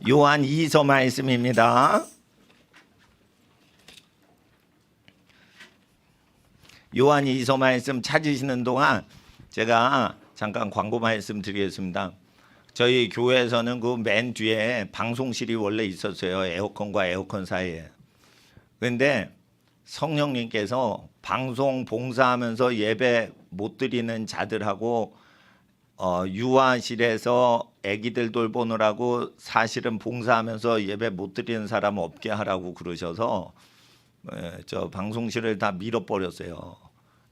요한 2서 말씀입니다. 요한 2서 말씀 찾으시는 동안 제가 잠깐 광고 말씀 드리겠습니다. 저희 교회에서는 그 맨 뒤에 방송실이 원래 있었어요. 에어컨과 에어컨 사이에. 그런데 성령님께서 방송 봉사하면서 예배 못 드리는 자들하고 유아실에서 아기들 돌보느라고 사실은 봉사하면서 예배 못 드리는 사람 없게 하라고 그러셔서 저 방송실을 다 밀어버렸어요.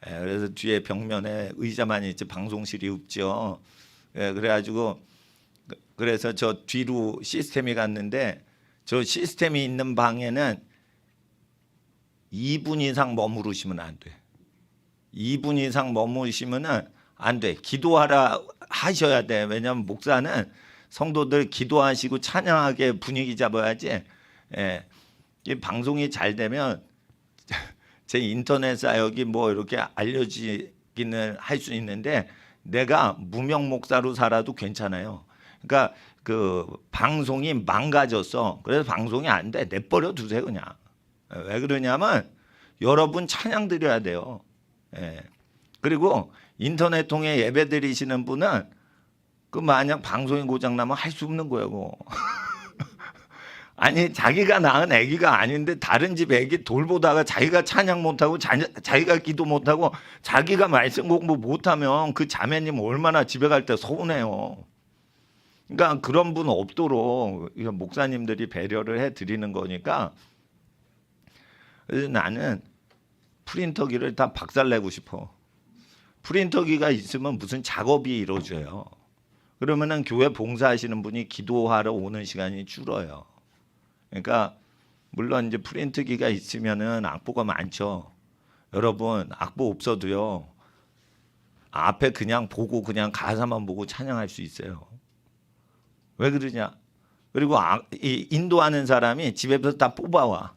그래서 뒤에 벽면에 의자만 있지 방송실이 없죠. 그래가지고 그래서 저 뒤로 시스템이 갔는데 저 시스템이 있는 방에는 2분 이상 머무르시면 안 돼. 2분 이상 머무르시면은 안 돼. 기도하라 하셔야 돼. 왜냐하면 목사는 성도들 기도하시고 찬양하게 분위기 잡아야지. 이 방송이 잘 되면 제 인터넷 사역이 뭐 이렇게 알려지기는 할 수 있는데 내가 무명 목사로 살아도 괜찮아요. 그러니까 그 방송이 망가졌어. 그래서 방송이 안 돼. 내버려 두세요 그냥. 왜 그러냐면 여러분 찬양 드려야 돼요. 그리고 인터넷 통해 예배 드리시는 분은 그 만약 방송이 고장 나면 할 수 없는 거예요. 그거. 아니 자기가 낳은 아기가 아닌데 다른 집 아기 돌보다가 자기가 찬양 못하고 자기가 기도 못하고 자기가 말씀 공부 못하면 그 자매님 얼마나 집에 갈 때 서운해요. 그러니까 그런 분 없도록 목사님들이 배려를 해드리는 거니까. 그래서 나는 프린터기를 다 박살내고 싶어. 프린터기가 있으면 무슨 작업이 이루어져요. 그러면은 교회 봉사하시는 분이 기도하러 오는 시간이 줄어요. 그러니까 물론 이제 프린트기가 있으면은 악보가 많죠. 여러분 악보 없어도요. 앞에 그냥 보고 그냥 가사만 보고 찬양할 수 있어요. 왜 그러냐? 그리고 이 인도하는 사람이 집에서 다 뽑아와.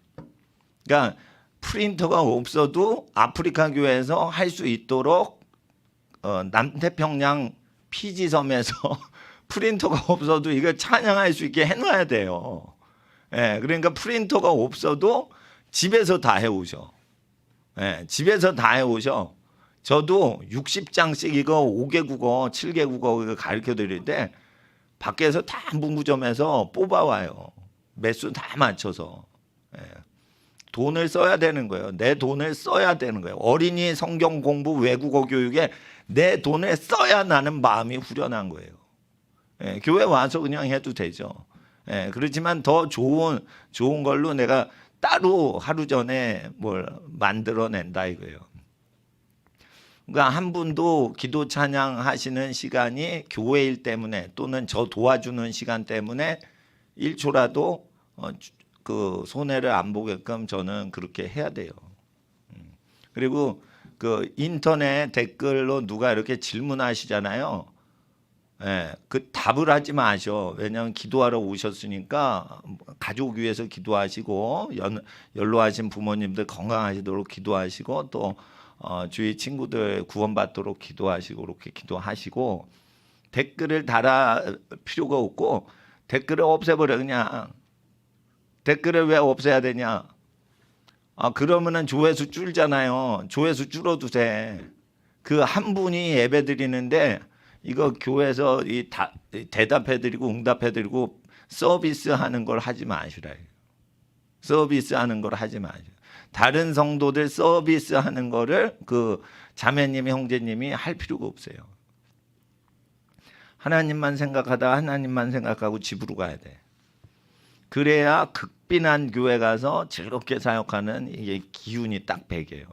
그러니까 프린터가 없어도 아프리카 교회에서 할 수 있도록 남태평양 피지섬에서 프린터가 없어도 이거 찬양할 수 있게 해놔야 돼요. 그러니까 프린터가 없어도 집에서 다 해오셔. 집에서 다 해오셔. 저도 60장씩 이거 5개 국어, 7개 국어 이거 가르쳐 드릴 때 밖에서 다 문구점에서 뽑아와요. 매수 다 맞춰서. 돈을 써야 되는 거예요. 내 돈을 써야 되는 거예요. 어린이 성경 공부 외국어 교육에 내 돈을 써야 나는 마음이 후련한 거예요. 교회 와서 그냥 해도 되죠. 그렇지만 더 좋은 걸로 내가 따로 하루 전에 뭘 만들어낸다 이거예요. 그러니까 한 분도 기도 찬양 하시는 시간이 교회일 때문에 또는 저 도와주는 시간 때문에 1초라도 그 손해를 안 보게끔 저는 그렇게 해야 돼요. 그리고 그 인터넷 댓글로 누가 이렇게 질문하시잖아요. 그 답을 하지 마셔. 왜냐하면 기도하러 오셨으니까 가족 위해서 기도하시고 연로하신 부모님들 건강하시도록 기도하시고 또 주위 친구들 구원받도록 기도하시고 그렇게 기도하시고 댓글을 달아 필요가 없고 댓글을 없애버려 그냥. 댓글을 왜 없애야 되냐? 그러면은 조회수 줄잖아요. 조회수 줄어도 돼. 그 한 분이 예배 드리는데 이거 교회에서 대답해드리고 응답해드리고 서비스하는 걸 하지 마시라. 서비스하는 걸 하지 마시라. 다른 성도들 서비스하는 거를 그 자매님, 형제님이 할 필요가 없어요. 하나님만 생각하다 하나님만 생각하고 집으로 가야 돼. 그래야 극빈한 교회 가서 즐겁게 사역하는 이게 기운이 딱 배겨요.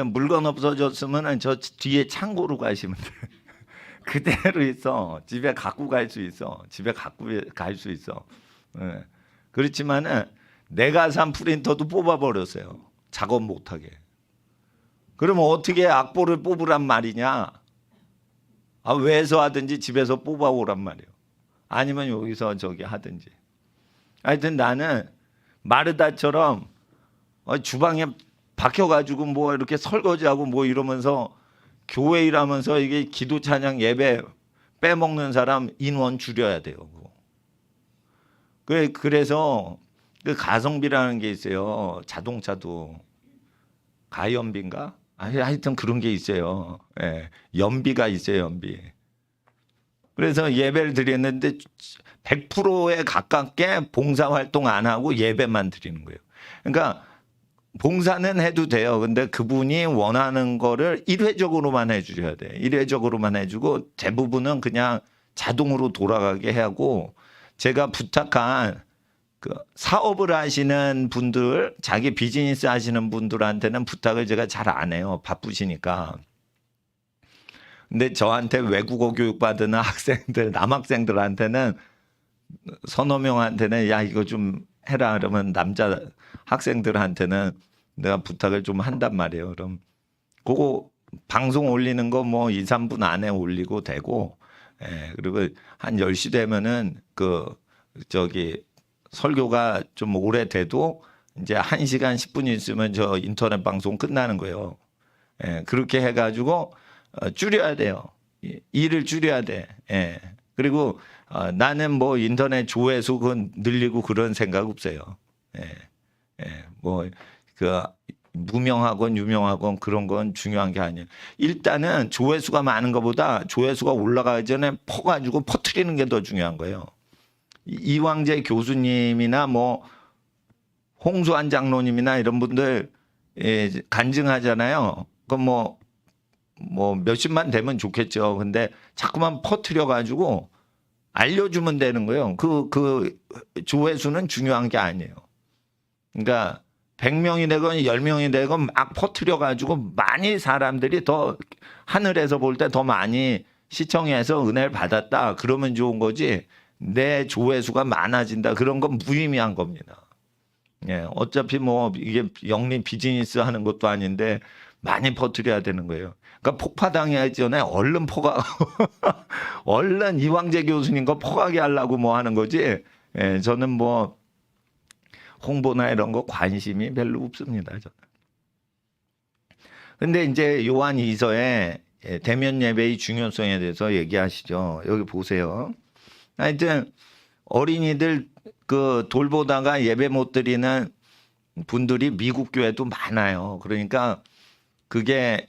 물건 없어졌으면 저 뒤에 창고로 가시면 돼. 그대로 있어. 집에 갖고 갈 수 있어. 집에 갖고 갈 수 있어. 그렇지만은 내가 산 프린터도 뽑아버렸어요. 작업 못하게. 그러면 어떻게 악보를 뽑으란 말이냐? 외에서 하든지 집에서 뽑아오란 말이에요. 아니면 여기서 저기 하든지. 하여튼 나는 마르다처럼 주방에 박혀가지고 뭐 이렇게 설거지하고 뭐 이러면서 교회 일하면서 이게 기도 찬양 예배 빼먹는 사람 인원 줄여야 돼요. 그래서 그 가성비라는 게 있어요. 자동차도 가연비인가? 하여튼 그런 게 있어요. 예, 연비가 있어요, 연비. 그래서 예배를 드렸는데 100%에 가깝게 봉사활동 안 하고 예배만 드리는 거예요. 그러니까 봉사는 해도 돼요. 근데 그분이 원하는 거를 일회적으로만 해주셔야 돼. 일회적으로만 해주고 대부분은 그냥 자동으로 돌아가게 하고 제가 부탁한 그 사업을 하시는 분들, 자기 비즈니스 하시는 분들한테는 부탁을 제가 잘 안 해요. 바쁘시니까. 근데 저한테 외국어 교육 받는 학생들, 남학생들한테는 서너 명한테는 야 이거 좀 해라 그러면 남자 학생들한테는 내가 부탁을 좀 한단 말이에요. 그럼 그거 방송 올리는 거 뭐 2, 3분 안에 올리고 되고, 예, 그리고 한 10시 되면은 설교가 좀 오래돼도 이제 1시간 10분 있으면 저 인터넷 방송 끝나는 거예요. 예, 그렇게 해가지고 줄여야 돼요. 일을 줄여야 돼. 예. 그리고 나는 뭐 인터넷 조회수 그건 늘리고 그런 생각 없어요. 예. 예. 그 무명하건 유명하건 그런 건 중요한 게 아니에요. 일단은 조회수가 많은 것보다 조회수가 올라가기 전에 퍼가지고 퍼뜨리는 게 더 중요한 거예요. 이왕재 교수님이나 뭐 홍수환 장로님이나 이런 분들 간증하잖아요. 그럼 뭐 몇십만 되면 좋겠죠. 근데 자꾸만 퍼뜨려 가지고 알려주면 되는 거예요. 그 조회수는 중요한 게 아니에요. 그러니까 100명이 되건 10명이 되건 막 퍼뜨려 가지고 많이 사람들이 더 하늘에서 볼 때 더 많이 시청해서 은혜를 받았다. 그러면 좋은 거지. 내 조회수가 많아진다. 그런 건 무의미한 겁니다. 예, 어차피 뭐 이게 영리 비즈니스 하는 것도 아닌데 많이 퍼뜨려야 되는 거예요. 그러니까 폭파당하기 전에 얼른 얼른 이황재 교수님 거 포가게 하려고 뭐 하는 거지. 예, 저는 뭐 홍보나 이런 거 관심이 별로 없습니다. 저는. 근데 이제 요한 2서에 대면 예배의 중요성에 대해서 얘기하시죠. 여기 보세요. 하여튼 어린이들 그 돌보다가 예배 못 드리는 분들이 미국 교회도 많아요. 그러니까 그게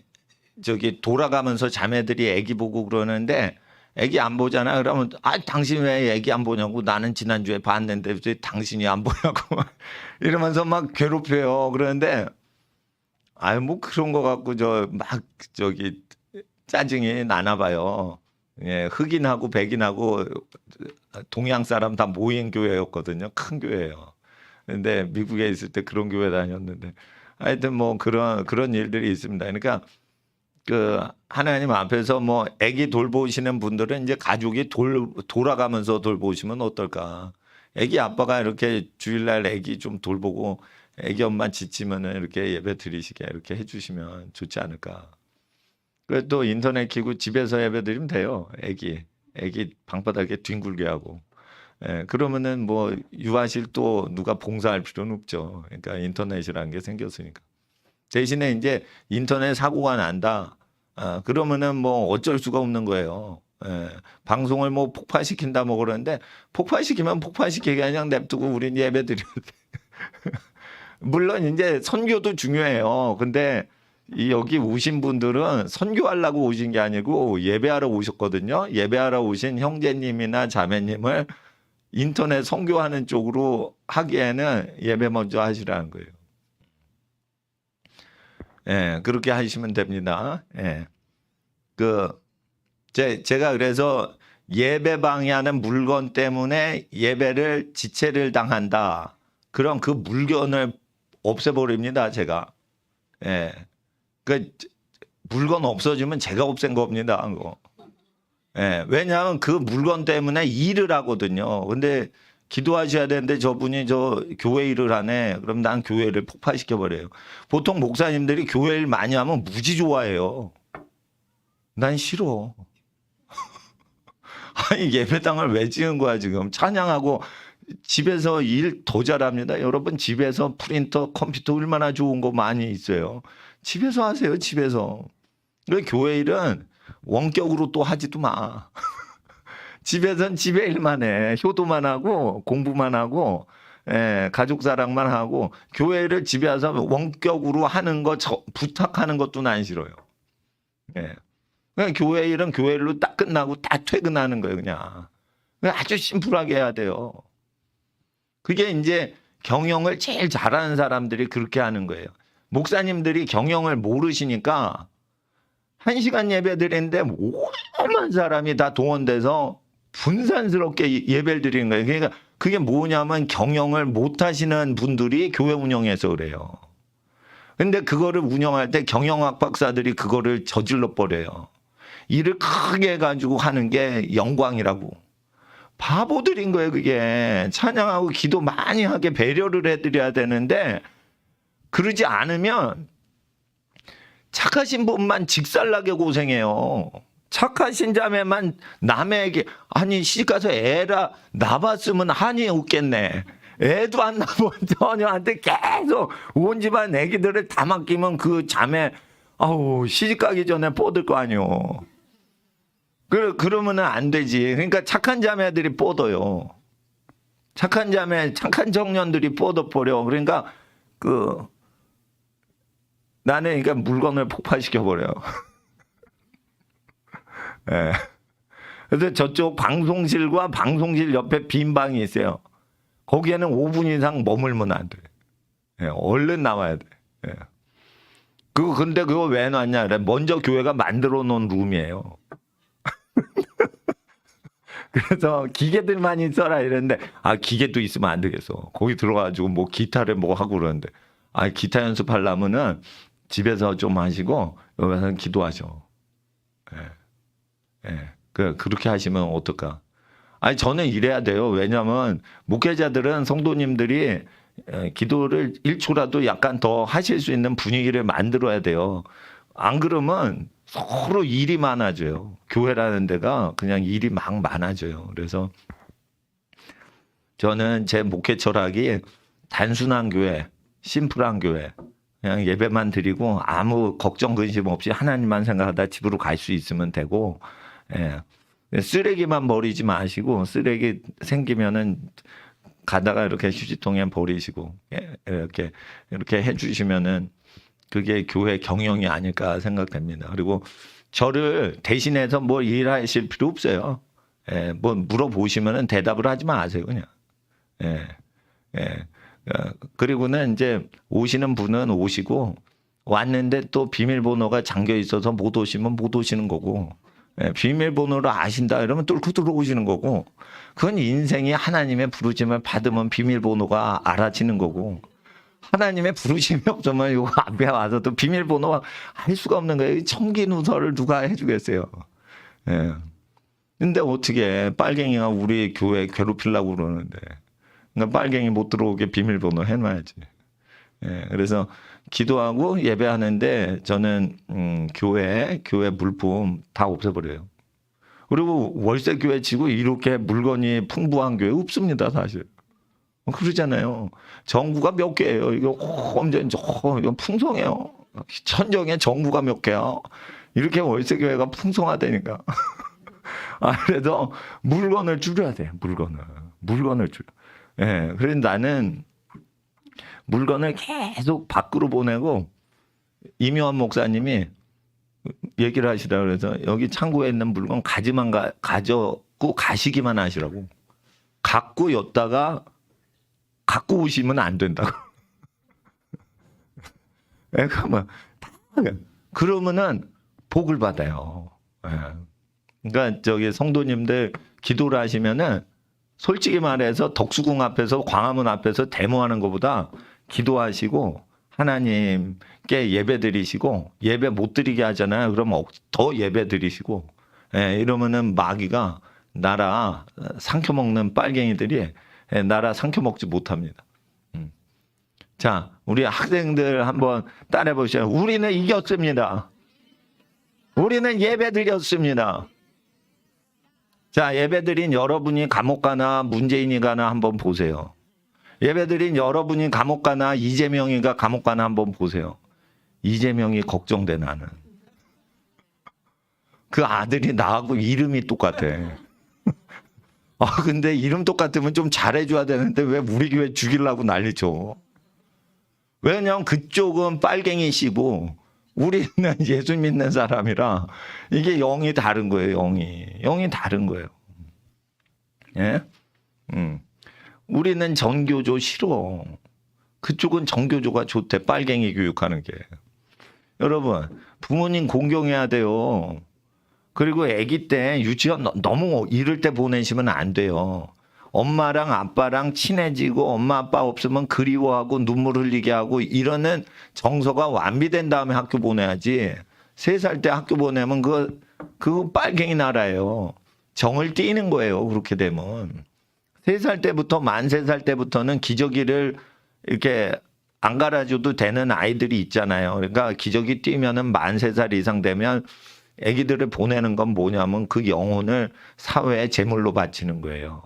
돌아가면서 자매들이 애기 보고 그러는데 애기 안 보잖아. 그러면 당신 왜 애기 안 보냐고. 나는 지난주에 봤는데 왜 당신이 안 보냐고 이러면서 막 괴롭혀요. 그러는데 뭐 그런 거 갖고 짜증이 나나 봐요. 예, 흑인하고 백인하고 동양 사람 다 모인 교회였거든요. 큰 교회예요. 근데 미국에 있을 때 그런 교회 다녔는데 하여튼 뭐 그런 일들이 있습니다. 그러니까 그 하나님 앞에서 뭐 아기 돌보시는 분들은 이제 가족이 돌아가면서 돌보시면 어떨까? 아기 아빠가 이렇게 주일날 아기 좀 돌보고 아기 엄마 지치면은 이렇게 예배 드리시게 이렇게 해주시면 좋지 않을까? 그래 또 인터넷 켜고 집에서 예배 드리면 돼요. 아기 방바닥에 뒹굴게 하고. 예, 그러면은 뭐 유아실 또 누가 봉사할 필요는 없죠. 그러니까 인터넷이라는 게 생겼으니까. 대신에 이제 인터넷 사고가 난다. 그러면은 뭐 어쩔 수가 없는 거예요. 예, 방송을 뭐 폭파시킨다 뭐 그러는데 폭파시키면 폭파시키게 그냥 냅두고 우린 예배 드려야 돼. 물론 이제 선교도 중요해요. 근데 여기 오신 분들은 선교하려고 오신 게 아니고 예배하러 오셨거든요. 예배하러 오신 형제님이나 자매님을 인터넷 선교하는 쪽으로 하기에는 예배 먼저 하시라는 거예요. 예, 그렇게 하시면 됩니다. 예. 제가 그래서 예배방에 하는 물건 때문에 예배를 지체를 당한다. 그럼 그 물건을 없애버립니다, 제가. 예. 그 물건 없어지면 제가 없앤 겁니다. 그거. 예. 왜냐하면 그 물건 때문에 일을 하거든요. 근데 기도하셔야 되는데 저분이 교회 일을 하네. 그럼 난 교회를 폭파시켜 버려요. 보통 목사님들이 교회 일 많이 하면 무지 좋아해요. 난 싫어. 아니 예배당을 왜 지은 거야 지금. 찬양하고 집에서 일 더 잘합니다. 여러분 집에서 프린터 컴퓨터 얼마나 좋은 거 많이 있어요. 집에서 하세요. 집에서. 교회 일은 원격으로 또 하지도 마. 집에선 집에 일만 해. 효도만 하고 공부만 하고 가족 사랑만 하고 교회를 집에 와서 원격으로 하는 거 부탁하는 것도 난 싫어요. 예. 그냥 교회 일은 교회 일로 딱 끝나고 다 퇴근하는 거예요, 그냥. 아주 심플하게 해야 돼요. 그게 이제 경영을 제일 잘하는 사람들이 그렇게 하는 거예요. 목사님들이 경영을 모르시니까 1시간 예배 드리는데 오만 사람이 다 동원돼서 분산스럽게 예배를 드리는 거예요. 그러니까 그게 뭐냐면 경영을 못 하시는 분들이 교회 운영해서 그래요. 근데 그거를 운영할 때 경영학 박사들이 그거를 저질러 버려요. 일을 크게 해가지고 하는 게 영광이라고. 바보들인 거예요, 그게. 찬양하고 기도 많이 하게 배려를 해드려야 되는데 그러지 않으면 착하신 분만 직살나게 고생해요. 착하신 자매만 남에게 아니 시집가서 애라 낳았으면 한이 없겠네. 애도 안 낳은 처녀한테 계속 온 집안 애기들을 다 맡기면 그 자매 아우 시집가기 전에 뻗을 거 아니요. 그러면은 안 되지. 그러니까 착한 자매들이 뻗어요. 착한 자매, 착한 청년들이 뻗어버려. 그러니까 나는 그러니까 물건을 폭파시켜 버려요. 예. 그래서 저쪽 방송실과 방송실 옆에 빈 방이 있어요. 거기에는 5분 이상 머물면 안 돼. 예, 얼른 나와야 돼. 예. 근데 그거 왜 놨냐? 먼저 교회가 만들어 놓은 룸이에요. 그래서 기계들만 있어라 이랬는데 기계도 있으면 안 되겠어. 거기 들어가가지고 뭐 기타를 뭐 하고 그러는데 기타 연습하려면은 집에서 좀 하시고 여기서 기도하셔. 예. 그렇게 하시면 어떨까? 저는 이래야 돼요. 왜냐하면 목회자들은 성도님들이 기도를 1초라도 약간 더 하실 수 있는 분위기를 만들어야 돼요. 안 그러면 서로 일이 많아져요. 교회라는 데가 그냥 일이 막 많아져요. 그래서 저는 제 목회 철학이 단순한 교회, 심플한 교회. 그냥 예배만 드리고 아무 걱정 근심 없이 하나님만 생각하다 집으로 갈 수 있으면 되고, 쓰레기만 버리지 마시고 쓰레기 생기면은 가다가 이렇게 휴지통에 버리시고 이렇게 해주시면은 그게 교회 경영이 아닐까 생각됩니다. 그리고 저를 대신해서 뭐 일하실 필요 없어요. 뭐 물어보시면은 대답을 하지 마세요, 그냥. 그리고는 이제 오시는 분은 오시고 왔는데 또 비밀번호가 잠겨 있어서 못 오시면 못 오시는 거고 비밀번호를 아신다 이러면 뚫고 들어오시는 거고 그건 인생이 하나님의 부르심을 받으면 비밀번호가 알아지는 거고 하나님의 부르심이 없으면 이거 앞에 와서 또 비밀번호가 할 수가 없는 거예요. 청기누설을 누가 해주겠어요. 근데 어떻게 빨갱이가 우리 교회 괴롭히려고 그러는데 그러니까 빨갱이 못 들어오게 비밀번호 해놔야지. 그래서 기도하고 예배하는데 저는 교회 물품 다 없애버려요. 그리고 월세 교회 치고 이렇게 물건이 풍부한 교회 없습니다, 사실. 그러잖아요. 정부가 몇 개예요? 이거 완전 이거 풍성해요. 천정에 정부가 몇 개야? 이렇게 월세 교회가 풍성하다니까. 그래서 물건을 줄여야 돼. 물건을 줄여. 그래서 나는 물건을 계속 밖으로 보내고 이명환 목사님이 얘기를 하시라 그래서 여기 창고에 있는 물건 가져고 가시기만 하시라고. 갖고 였다가 갖고 오시면 안 된다고. 그러면은 복을 받아요. 그러니까 저기 성도님들 기도를 하시면은 솔직히 말해서 덕수궁 앞에서 광화문 앞에서 데모하는 것보다 기도하시고 하나님께 예배 드리시고 예배 못 드리게 하잖아요. 그러면 더 예배 드리시고 이러면은 마귀가 나라 삼켜먹는 빨갱이들이 나라 삼켜먹지 못합니다. 자, 우리 학생들 한번 따라해 보시죠. 우리는 이겼습니다. 우리는 예배 드렸습니다. 자, 예배드린 여러분이 감옥 가나 문재인이 가나 한번 보세요. 예배드린 여러분이 감옥 가나 이재명이가 감옥 가나 한번 보세요. 이재명이 걱정돼 나는. 그 아들이 나하고 이름이 똑같아. 근데 이름 똑같으면 좀 잘해줘야 되는데 왜 우리 교회 죽이려고 난리쳐. 왜냐면 그쪽은 빨갱이시고 우리는 예수 믿는 사람이라 이게 영이 다른 거예요. 영이 다른 거예요. 예? 우리는 정교조 싫어. 그쪽은 정교조가 좋대. 빨갱이 교육하는 게. 여러분 부모님 공경해야 돼요. 그리고 아기 때 유치원 너무 이럴 때 보내시면 안 돼요. 엄마랑 아빠랑 친해지고 엄마 아빠 없으면 그리워하고 눈물 흘리게 하고 이러는 정서가 완비된 다음에 학교 보내야지. 3살 때 학교 보내면 그거 빨갱이 나라예요. 정을 띄는 거예요. 그렇게 되면. 3살 때부터 만 3살 때부터는 기저귀를 이렇게 안 갈아줘도 되는 아이들이 있잖아요. 그러니까 기저귀 띄면은 만 3살 이상 되면 아기들을 보내는 건 뭐냐면 그 영혼을 사회에 제물로 바치는 거예요.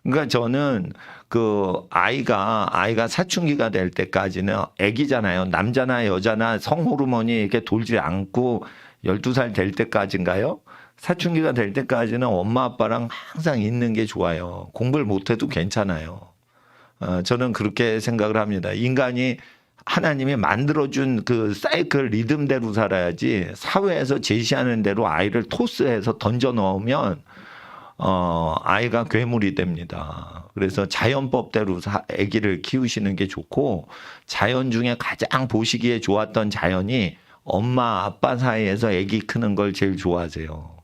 그러니까 저는 그 아이가 사춘기가 될 때까지는 아기잖아요. 남자나 여자나 성호르몬이 이렇게 돌지 않고 12살 될 때까지인가요? 사춘기가 될 때까지는 엄마 아빠랑 항상 있는 게 좋아요. 공부를 못해도 괜찮아요. 저는 그렇게 생각을 합니다. 인간이 하나님이 만들어준 그 사이클 리듬대로 살아야지 사회에서 제시하는 대로 아이를 토스해서 던져 넣으면 아이가 괴물이 됩니다. 그래서 자연법대로 아기를 키우시는 게 좋고 자연 중에 가장 보시기에 좋았던 자연이 엄마 아빠 사이에서 아기 크는 걸 제일 좋아하세요.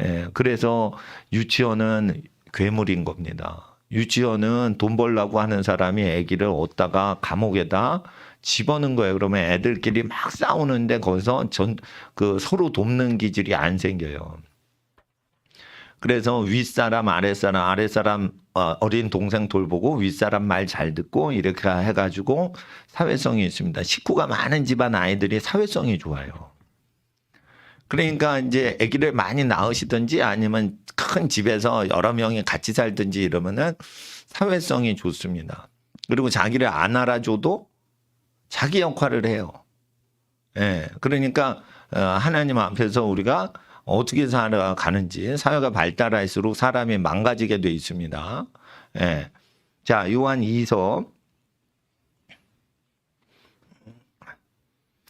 예, 그래서 유치원은 괴물인 겁니다. 유치원은 돈 벌려고 하는 사람이 아기를 얻다가 감옥에다 집어넣은 거예요. 그러면 애들끼리 막 싸우는데 거기서 서로 돕는 기질이 안 생겨요. 그래서 윗사람, 아랫사람 어린 동생 돌보고 윗사람 말 잘 듣고 이렇게 해가지고 사회성이 있습니다. 식구가 많은 집안 아이들이 사회성이 좋아요. 그러니까 이제 아기를 많이 낳으시든지 아니면 큰 집에서 여러 명이 같이 살든지 이러면은 사회성이 좋습니다. 그리고 자기를 안 알아줘도 자기 역할을 해요. 예. 그러니까 하나님 앞에서 우리가 어떻게 살아가는지 사회가 발달할수록 사람이 망가지게 돼 있습니다. 예. 자, 요한 2서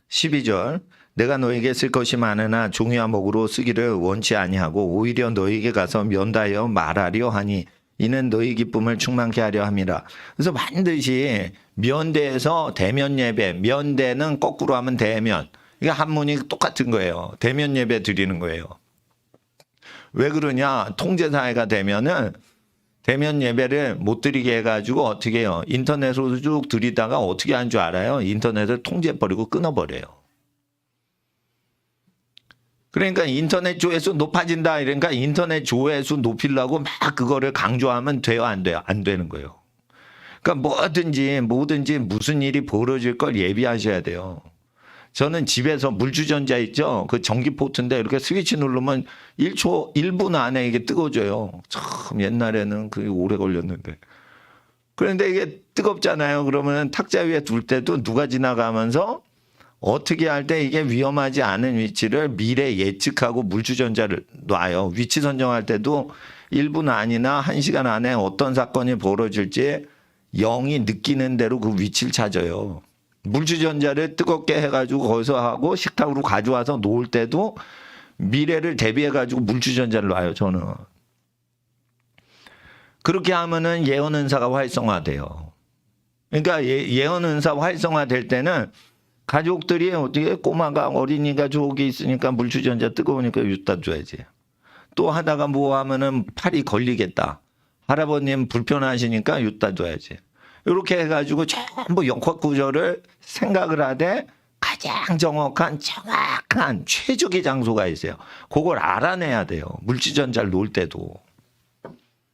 12절. 내가 너에게 쓸 것이 많으나 종이와 목으로 쓰기를 원치 아니하고 오히려 너에게 가서 면다하여 말하려 하니 이는 너희 기쁨을 충만케 하려 함이라. 그래서 반드시 면대에서 대면 예배, 면대는 거꾸로 하면 대면. 이게 한문이 똑같은 거예요. 대면 예배 드리는 거예요. 왜 그러냐? 통제사회가 되면은 대면 예배를 못 드리게 해가지고 어떻게 해요? 인터넷으로 쭉 드리다가 어떻게 한 줄 알아요? 인터넷을 통제해버리고 끊어버려요. 그러니까 인터넷 조회수 높아진다. 이러니까 인터넷 조회수 높이려고 막 그거를 강조하면 돼요? 안 돼요? 안 되는 거예요. 그러니까 뭐든지 무슨 일이 벌어질 걸 예비하셔야 돼요. 저는 집에서 물주전자 있죠? 그 전기포트인데 이렇게 스위치 누르면 1분 안에 이게 뜨거워져요. 참 옛날에는 그게 오래 걸렸는데. 그런데 이게 뜨겁잖아요. 그러면 탁자 위에 둘 때도 누가 지나가면서 어떻게 할 때 이게 위험하지 않은 위치를 미래 예측하고 물주전자를 놔요. 위치 선정할 때도 1분 안이나 1시간 안에 어떤 사건이 벌어질지 영이 느끼는 대로 그 위치를 찾아요. 물주전자를 뜨겁게 해가지고 거기서 하고 식탁으로 가져와서 놓을 때도 미래를 대비해가지고 물주전자를 놔요. 저는. 그렇게 하면은 예언은사가 활성화돼요. 그러니까 예언은사 활성화될 때는 가족들이 어떻게 꼬마가 어린이가 저기 있으니까 물주전자 뜨거우니까 유다 줘야지. 또 하다가 뭐 하면은 팔이 걸리겠다. 할아버님 불편하시니까 유다 줘야지. 이렇게 해가지고 전부 역학 구조를 생각을 하되 가장 정확한 최적의 장소가 있어요. 그걸 알아내야 돼요. 물주전자를 놓을 때도.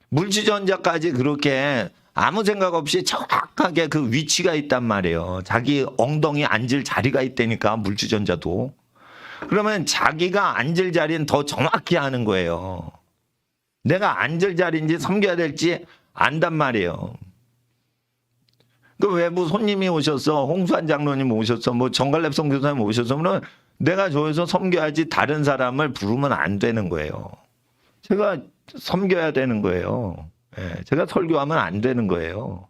물주전자까지 그렇게 아무 생각 없이 정확하게 그 위치가 있단 말이에요. 자기 엉덩이 앉을 자리가 있다니까 물주전자도. 그러면 자기가 앉을 자리는 더 정확히 하는 거예요. 내가 앉을 자리인지 섬겨야 될지 안단 말이에요. 그 외부 손님이 오셨어, 홍수환 장로님 오셨어, 뭐 정갈렙 선교사님 오셨어, 그러면 내가 저기서 섬겨야지 다른 사람을 부르면 안 되는 거예요. 제가 섬겨야 되는 거예요. 예, 제가 설교하면 안 되는 거예요.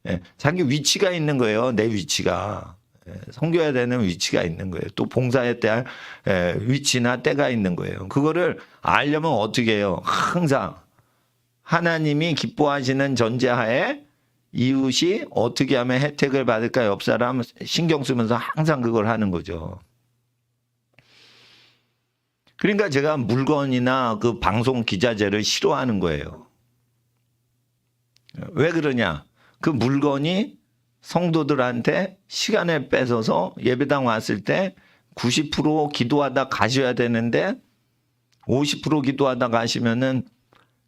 예, 자기 위치가 있는 거예요. 내 위치가. 예, 섬겨야 되는 위치가 있는 거예요. 또 봉사에 대한 위치나 때가 있는 거예요. 그거를 알려면 어떻게 해요? 항상 하나님이 기뻐하시는 전제하에 이웃이 어떻게 하면 혜택을 받을까 옆 사람 신경 쓰면서 항상 그걸 하는 거죠. 그러니까 제가 물건이나 그 방송 기자재를 싫어하는 거예요. 왜 그러냐? 그 물건이 성도들한테 시간을 뺏어서 예배당 왔을 때 90% 기도하다 가셔야 되는데 50% 기도하다 가시면은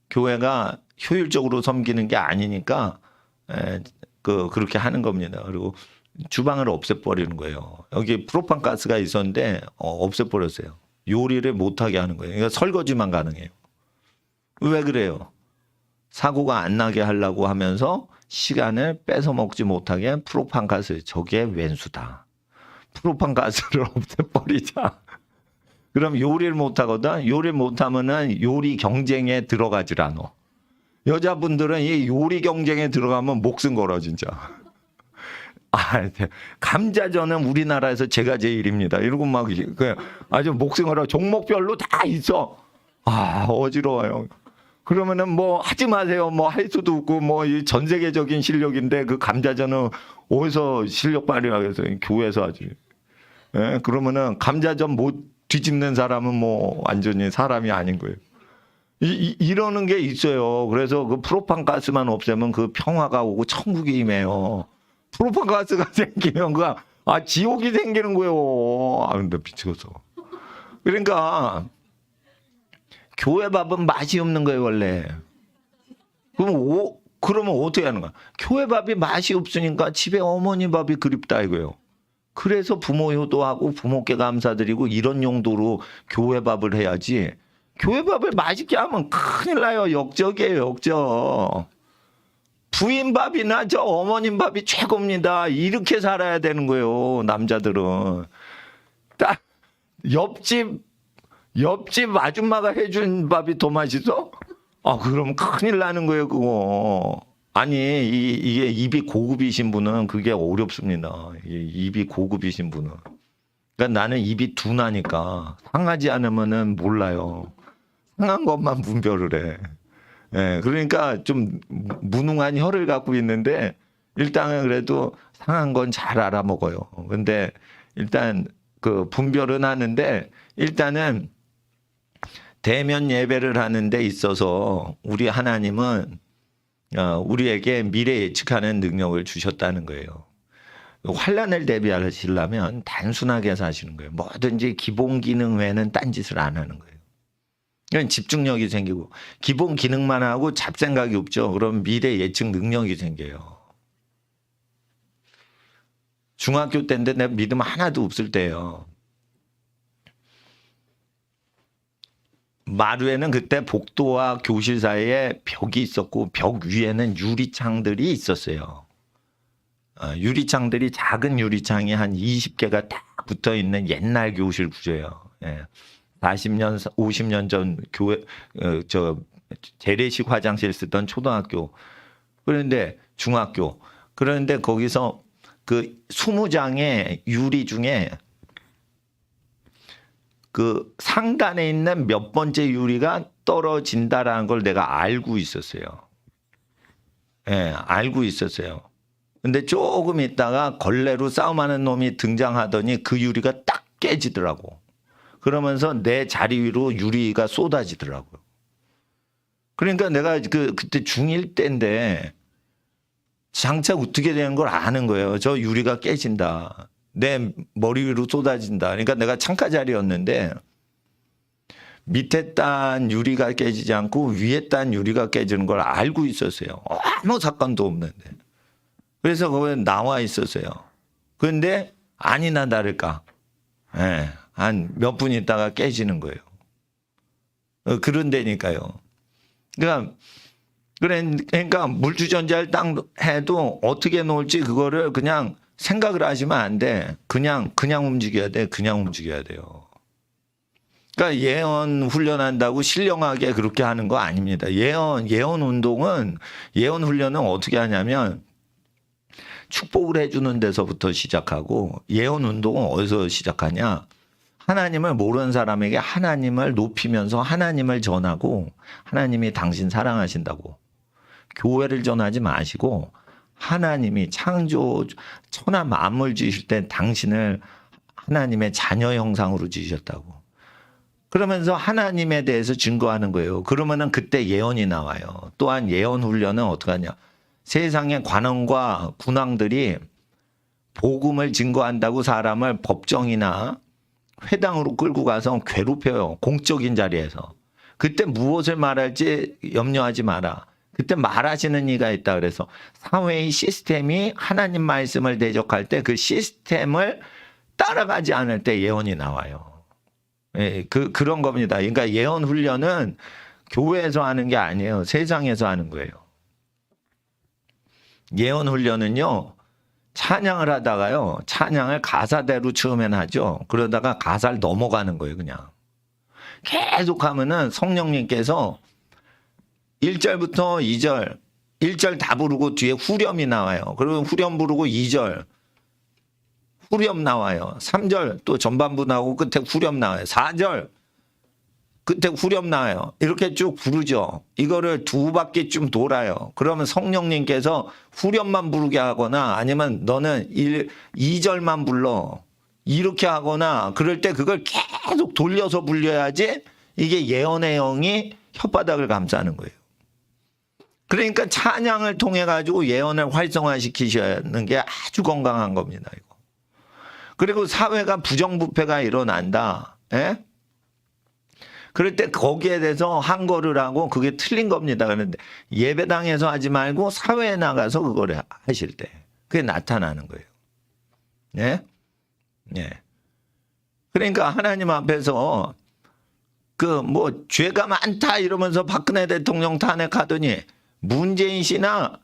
교회가 효율적으로 섬기는 게 아니니까 그렇게 하는 겁니다. 그리고 주방을 없애버리는 거예요. 여기 프로판 가스가 있었는데 없애버렸어요. 요리를 못하게 하는 거예요. 그러니까 설거지만 가능해요. 왜 그래요? 사고가 안 나게 하려고 하면서 시간을 뺏어 먹지 못하게 프로판 가스, 저게 왼수다. 프로판 가스를 없애버리자. 그럼 요리를 못하거든. 요리를 못하면은 요리 경쟁에 들어가질 않아. 여자분들은 이 요리 경쟁에 들어가면 목숨 걸어 진짜. 감자전은 우리나라에서 제가 제일입니다. 이러고 막 아주 목숨 걸어. 종목별로 다 있어. 어지러워요. 그러면은 뭐 하지 마세요. 뭐 할 수도 없고 뭐 전 세계적인 실력인데 그 감자전은 어디서 실력 발휘하겠어? 교회에서 하지. 예? 그러면은 감자전 못 뒤집는 사람은 뭐 완전히 사람이 아닌 거예요. 이러는 게 있어요. 그래서 그 프로판 가스만 없애면 그 평화가 오고 천국이 임해요. 프로판 가스가 생기면 지옥이 생기는 거예요. 근데 미치겠어. 그러니까 교회 밥은 맛이 없는 거예요, 원래. 그러면 어떻게 하는 거야? 교회 밥이 맛이 없으니까 집에 어머니 밥이 그립다 이거예요. 그래서 부모 효도하고 부모께 감사드리고 이런 용도로 교회 밥을 해야지. 교회 밥을 맛있게 하면 큰일 나요. 역적이에요, 역적. 부인 밥이나 저 어머님 밥이 최고입니다. 이렇게 살아야 되는 거예요, 남자들은. 딱 옆집 아줌마가 해준 밥이 더 맛있어? 그럼 큰일 나는 거예요, 그거. 아니, 이게 입이 고급이신 분은 그게 어렵습니다. 입이 고급이신 분은. 그러니까 나는 입이 둔하니까 상하지 않으면은 몰라요. 상한 것만 분별을 해. 예, 그러니까 좀 무능한 혀를 갖고 있는데 일단은 그래도 상한 건 잘 알아먹어요. 근데 일단 그 분별은 하는데 일단은 대면 예배를 하는 데 있어서 우리 하나님은 우리에게 미래 예측하는 능력을 주셨다는 거예요. 환란을 대비하시려면 단순하게 사시는 거예요. 뭐든지 기본 기능 외에는 딴짓을 안 하는 거예요. 그러니까 집중력이 생기고 기본 기능만 하고 잡생각이 없죠. 그럼 미래 예측 능력이 생겨요. 중학교 때인데 내 믿음 하나도 없을 때예요. 마루에는 그때 복도와 교실 사이에 벽이 있었고 벽 위에는 유리창들이 있었어요. 유리창들이 작은 유리창이 한 20개가 딱 붙어 있는 옛날 교실 구조예요. 40년, 50년 전 교회 재래식 화장실 쓰던 초등학교. 그런데 중학교. 그런데 거기서 그 20장의 유리 중에 그 상단에 있는 몇 번째 유리가 떨어진다라는 걸 내가 알고 있었어요. 알고 있었어요. 근데 조금 있다가 걸레로 싸움하는 놈이 등장하더니 그 유리가 딱 깨지더라고. 그러면서 내 자리 위로 유리가 쏟아지더라고요. 그러니까 내가 그때 중1 때인데 장차 어떻게 되는 걸 아는 거예요. 저 유리가 깨진다. 내 머리 위로 쏟아진다. 그러니까 내가 창가 자리였는데 밑에 딴 유리가 깨지지 않고 위에 딴 유리가 깨지는 걸 알고 있었어요. 아무 사건도 없는데. 그래서 거기에 나와 있었어요. 그런데 아니나 다를까. 한 몇 분 있다가 깨지는 거예요. 그런 데니까요. 그러니까 물주전자를 딱 해도 어떻게 놓을지 그거를 그냥 생각을 하시면 안 돼. 그냥 움직여야 돼. 그냥 움직여야 돼요. 그러니까 예언 훈련한다고 신령하게 그렇게 하는 거 아닙니다. 예언 운동은, 예언 훈련은 어떻게 하냐면 축복을 해주는 데서부터 시작하고, 예언 운동은 어디서 시작하냐? 하나님을 모르는 사람에게 하나님을 높이면서 하나님을 전하고, 하나님이 당신 사랑하신다고. 교회를 전하지 마시고, 하나님이 창조 천하 만물 지으실 때 당신을 하나님의 자녀 형상으로 지으셨다고. 그러면서 하나님에 대해서 증거하는 거예요. 그러면은 그때 예언이 나와요. 또한 예언 훈련은 어떻게 하냐? 세상의 관원과 군왕들이 복음을 증거한다고 사람을 법정이나 회당으로 끌고 가서 괴롭혀요. 공적인 자리에서. 그때 무엇을 말할지 염려하지 마라. 그때 말하시는 이가 있다 그래서 사회의 시스템이 하나님 말씀을 대적할 때 그 시스템을 따라가지 않을 때 예언이 나와요. 예, 그런 겁니다. 그러니까 예언 훈련은 교회에서 하는 게 아니에요. 세상에서 하는 거예요. 예언 훈련은요, 찬양을 하다가요, 찬양을 가사대로 처음엔 하죠. 그러다가 가사를 넘어가는 거예요, 그냥. 계속 하면은 성령님께서 1절부터 2절, 1절 다 부르고 뒤에 후렴이 나와요. 그리고 후렴 부르고 2절, 후렴 나와요. 3절 또 전반부 나오고 끝에 후렴 나와요. 4절 끝에 후렴 나와요. 이렇게 쭉 부르죠. 이거를 두 바퀴쯤 돌아요. 그러면 성령님께서 후렴만 부르게 하거나 아니면 너는 2절만 불러 이렇게 하거나 그럴 때 그걸 계속 돌려서 불려야지 이게 예언의 영이 혓바닥을 감싸는 거예요. 그러니까 찬양을 통해 가지고 예언을 활성화시키시는 게 아주 건강한 겁니다. 이거. 그리고 사회가 부정부패가 일어난다. 예? 그럴 때 거기에 대해서 항거를 하고 그게 틀린 겁니다. 그런데 예배당에서 하지 말고 사회에 나가서 그거를 하실 때 그게 나타나는 거예요. 예? 예. 그러니까 하나님 앞에서 그 뭐 죄가 많다 이러면서 박근혜 대통령 탄핵하더니 문재인 씨나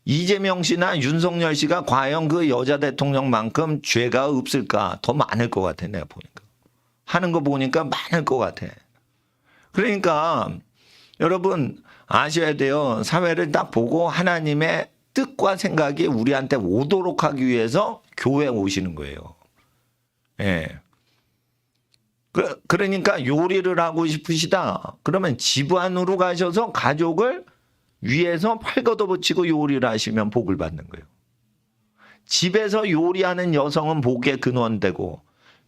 이재명 씨나 윤석열 씨가 과연 그 여자 대통령만큼 죄가 없을까? 더 많을 것 같아, 내가 보니까. 하는 거 보니까 많을 것 같아. 그러니까 여러분 아셔야 돼요. 사회를 딱 보고 하나님의 뜻과 생각이 우리한테 오도록 하기 위해서 교회에 오시는 거예요. 예. 그러니까 요리를 하고 싶으시다. 그러면 집 안으로 가셔서 가족을 위에서 팔 걷어붙이고 요리를 하시면 복을 받는 거예요. 집에서 요리하는 여성은 복의 근원되고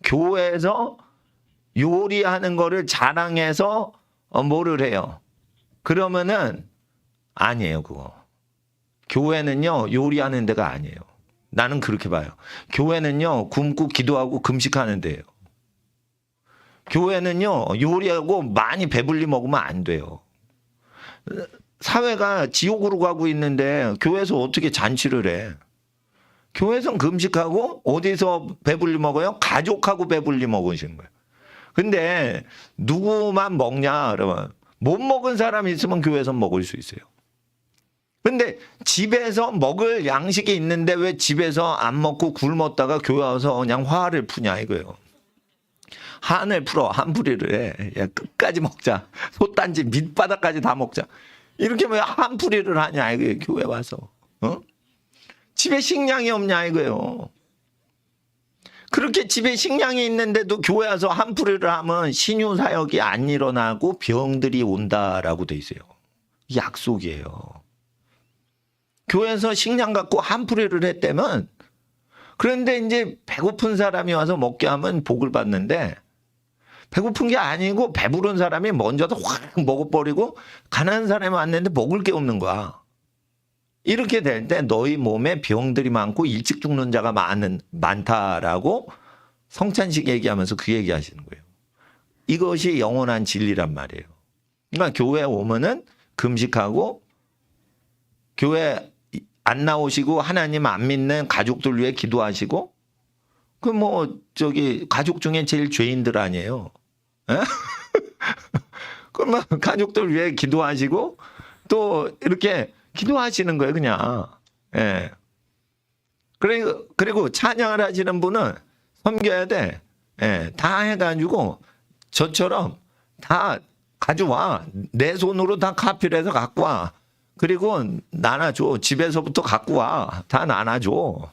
교회에서 요리하는 거를 자랑해서 뭐를 해요. 그러면은 아니에요, 그거. 교회는요, 요리하는 데가 아니에요. 나는 그렇게 봐요. 교회는요, 굶고 기도하고 금식하는 데예요. 교회는요, 요리하고 많이 배불리 먹으면 안 돼요. 사회가 지옥으로 가고 있는데 교회에서 어떻게 잔치를 해? 교회에서는 금식하고 어디서 배불리 먹어요? 가족하고 배불리 먹으시는 거예요. 근데 누구만 먹냐? 그러면 못 먹은 사람이 있으면 교회에서 먹을 수 있어요. 근데 집에서 먹을 양식이 있는데 왜 집에서 안 먹고 굶었다가 교회 와서 그냥 화를 푸냐 이거예요. 한을 풀어, 한풀이를 해. 야, 끝까지 먹자. 솥단지 밑바닥까지 다 먹자. 이렇게 왜 한풀이를 하냐 이거예요. 교회 와서. 어? 집에 식량이 없냐 이거예요. 그렇게 집에 식량이 있는데도 교회 와서 한풀이를 하면 신유 사역이 안 일어나고 병들이 온다라고 돼 있어요. 약속이에요. 교회에서 식량 갖고 한풀이를 했다면 그런데 이제 배고픈 사람이 와서 먹게 하면 복을 받는데 배고픈 게 아니고 배부른 사람이 먼저도 확 먹어버리고 가난한 사람이 왔는데 먹을 게 없는 거야. 이렇게 될 때 너희 몸에 병들이 많고 일찍 죽는 자가 많다라고 성찬식 얘기하면서 그 얘기하시는 거예요. 이것이 영원한 진리란 말이에요. 그러니까 교회에 오면은 금식하고 교회 안 나오시고 하나님 안 믿는 가족들 위해 기도하시고 그 뭐 저기 가족 중에 제일 죄인들 아니에요. 그러면 가족들 위해 기도하시고 또 이렇게 기도하시는 거예요, 그냥. 예. 그리고 찬양을 하시는 분은 섬겨야 돼. 예. 다 해가지고 저처럼 다 가져와. 내 손으로 다 카피를 해서 갖고 와. 그리고 나눠줘. 집에서부터 갖고 와. 다 나눠줘.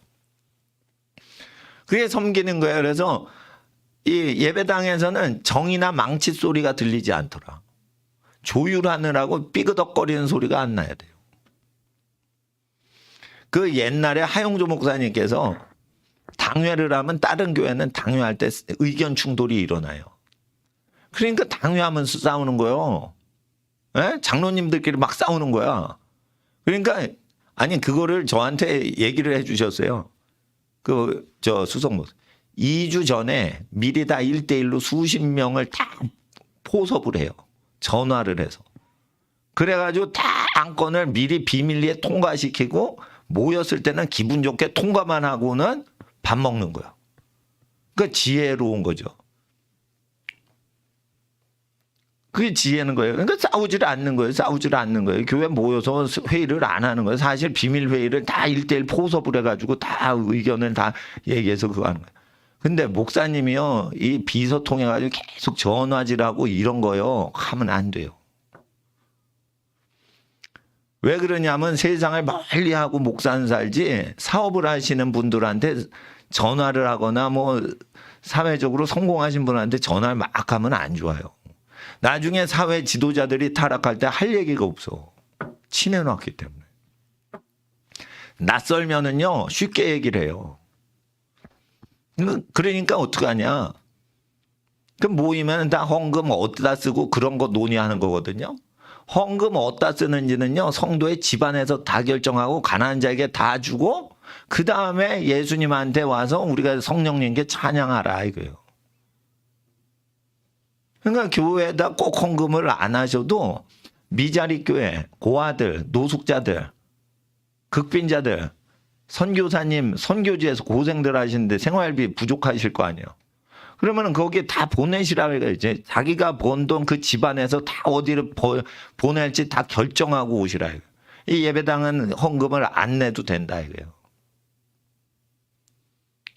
그게 섬기는 거예요. 그래서 이 예배당에서는 정이나 망치 소리가 들리지 않더라. 조율하느라고 삐그덕거리는 소리가 안 나야 돼요. 그 옛날에 하용조 목사님께서 당회를 하면 다른 교회는 당회할 때 의견 충돌이 일어나요. 그러니까 당회하면서 싸우는 거예요. 예? 장로님들끼리 막 싸우는 거야. 그러니까 아니 그거를 저한테 얘기를 해 주셨어요. 저 수석 목사 2주 전에 미리 다 1대1로 수십 명을 다 포섭을 해요. 전화를 해서. 그래가지고 다 안건을 미리 비밀리에 통과시키고 모였을 때는 기분 좋게 통과만 하고는 밥 먹는 거야. 그러니까 지혜로운 거죠. 그게 지혜는 거예요. 그러니까 싸우지를 않는 거예요. 싸우지를 않는 거예요. 교회 모여서 회의를 안 하는 거예요. 사실 비밀 회의를 다 1대1 포섭을 해가지고 다 의견을 다 얘기해서 그거 하는 거예요. 근데 목사님이요, 이 비서 통해가지고 계속 전화질하고 이런 거요, 하면 안 돼요. 왜 그러냐면 세상을 멀리 하고 목사는 살지 사업을 하시는 분들한테 전화를 하거나 뭐 사회적으로 성공하신 분한테 전화를 막 하면 안 좋아요. 나중에 사회 지도자들이 타락할 때 할 얘기가 없어. 친해놨기 때문에. 낯설면은요, 쉽게 얘기를 해요. 그러니까 어떡하냐. 그 모이면 다 헌금 어디다 쓰고 그런 거 논의하는 거거든요. 헌금 어디다 쓰는지는요, 성도의 집안에서 다 결정하고 가난한 자에게 다 주고 그 다음에 예수님한테 와서 우리가 성령님께 찬양하라 이거예요. 그러니까 교회에다 꼭 헌금을 안 하셔도 미자리 교회, 고아들, 노숙자들, 극빈자들, 선교사님, 선교지에서 고생들 하시는데 생활비 부족하실 거 아니에요. 그러면 거기에 다 보내시라고 이제 자기가 번 돈 그 집안에서 다 어디를 보낼지 다 결정하고 오시라. 이 예배당은 헌금을 안 내도 된다 이거예요.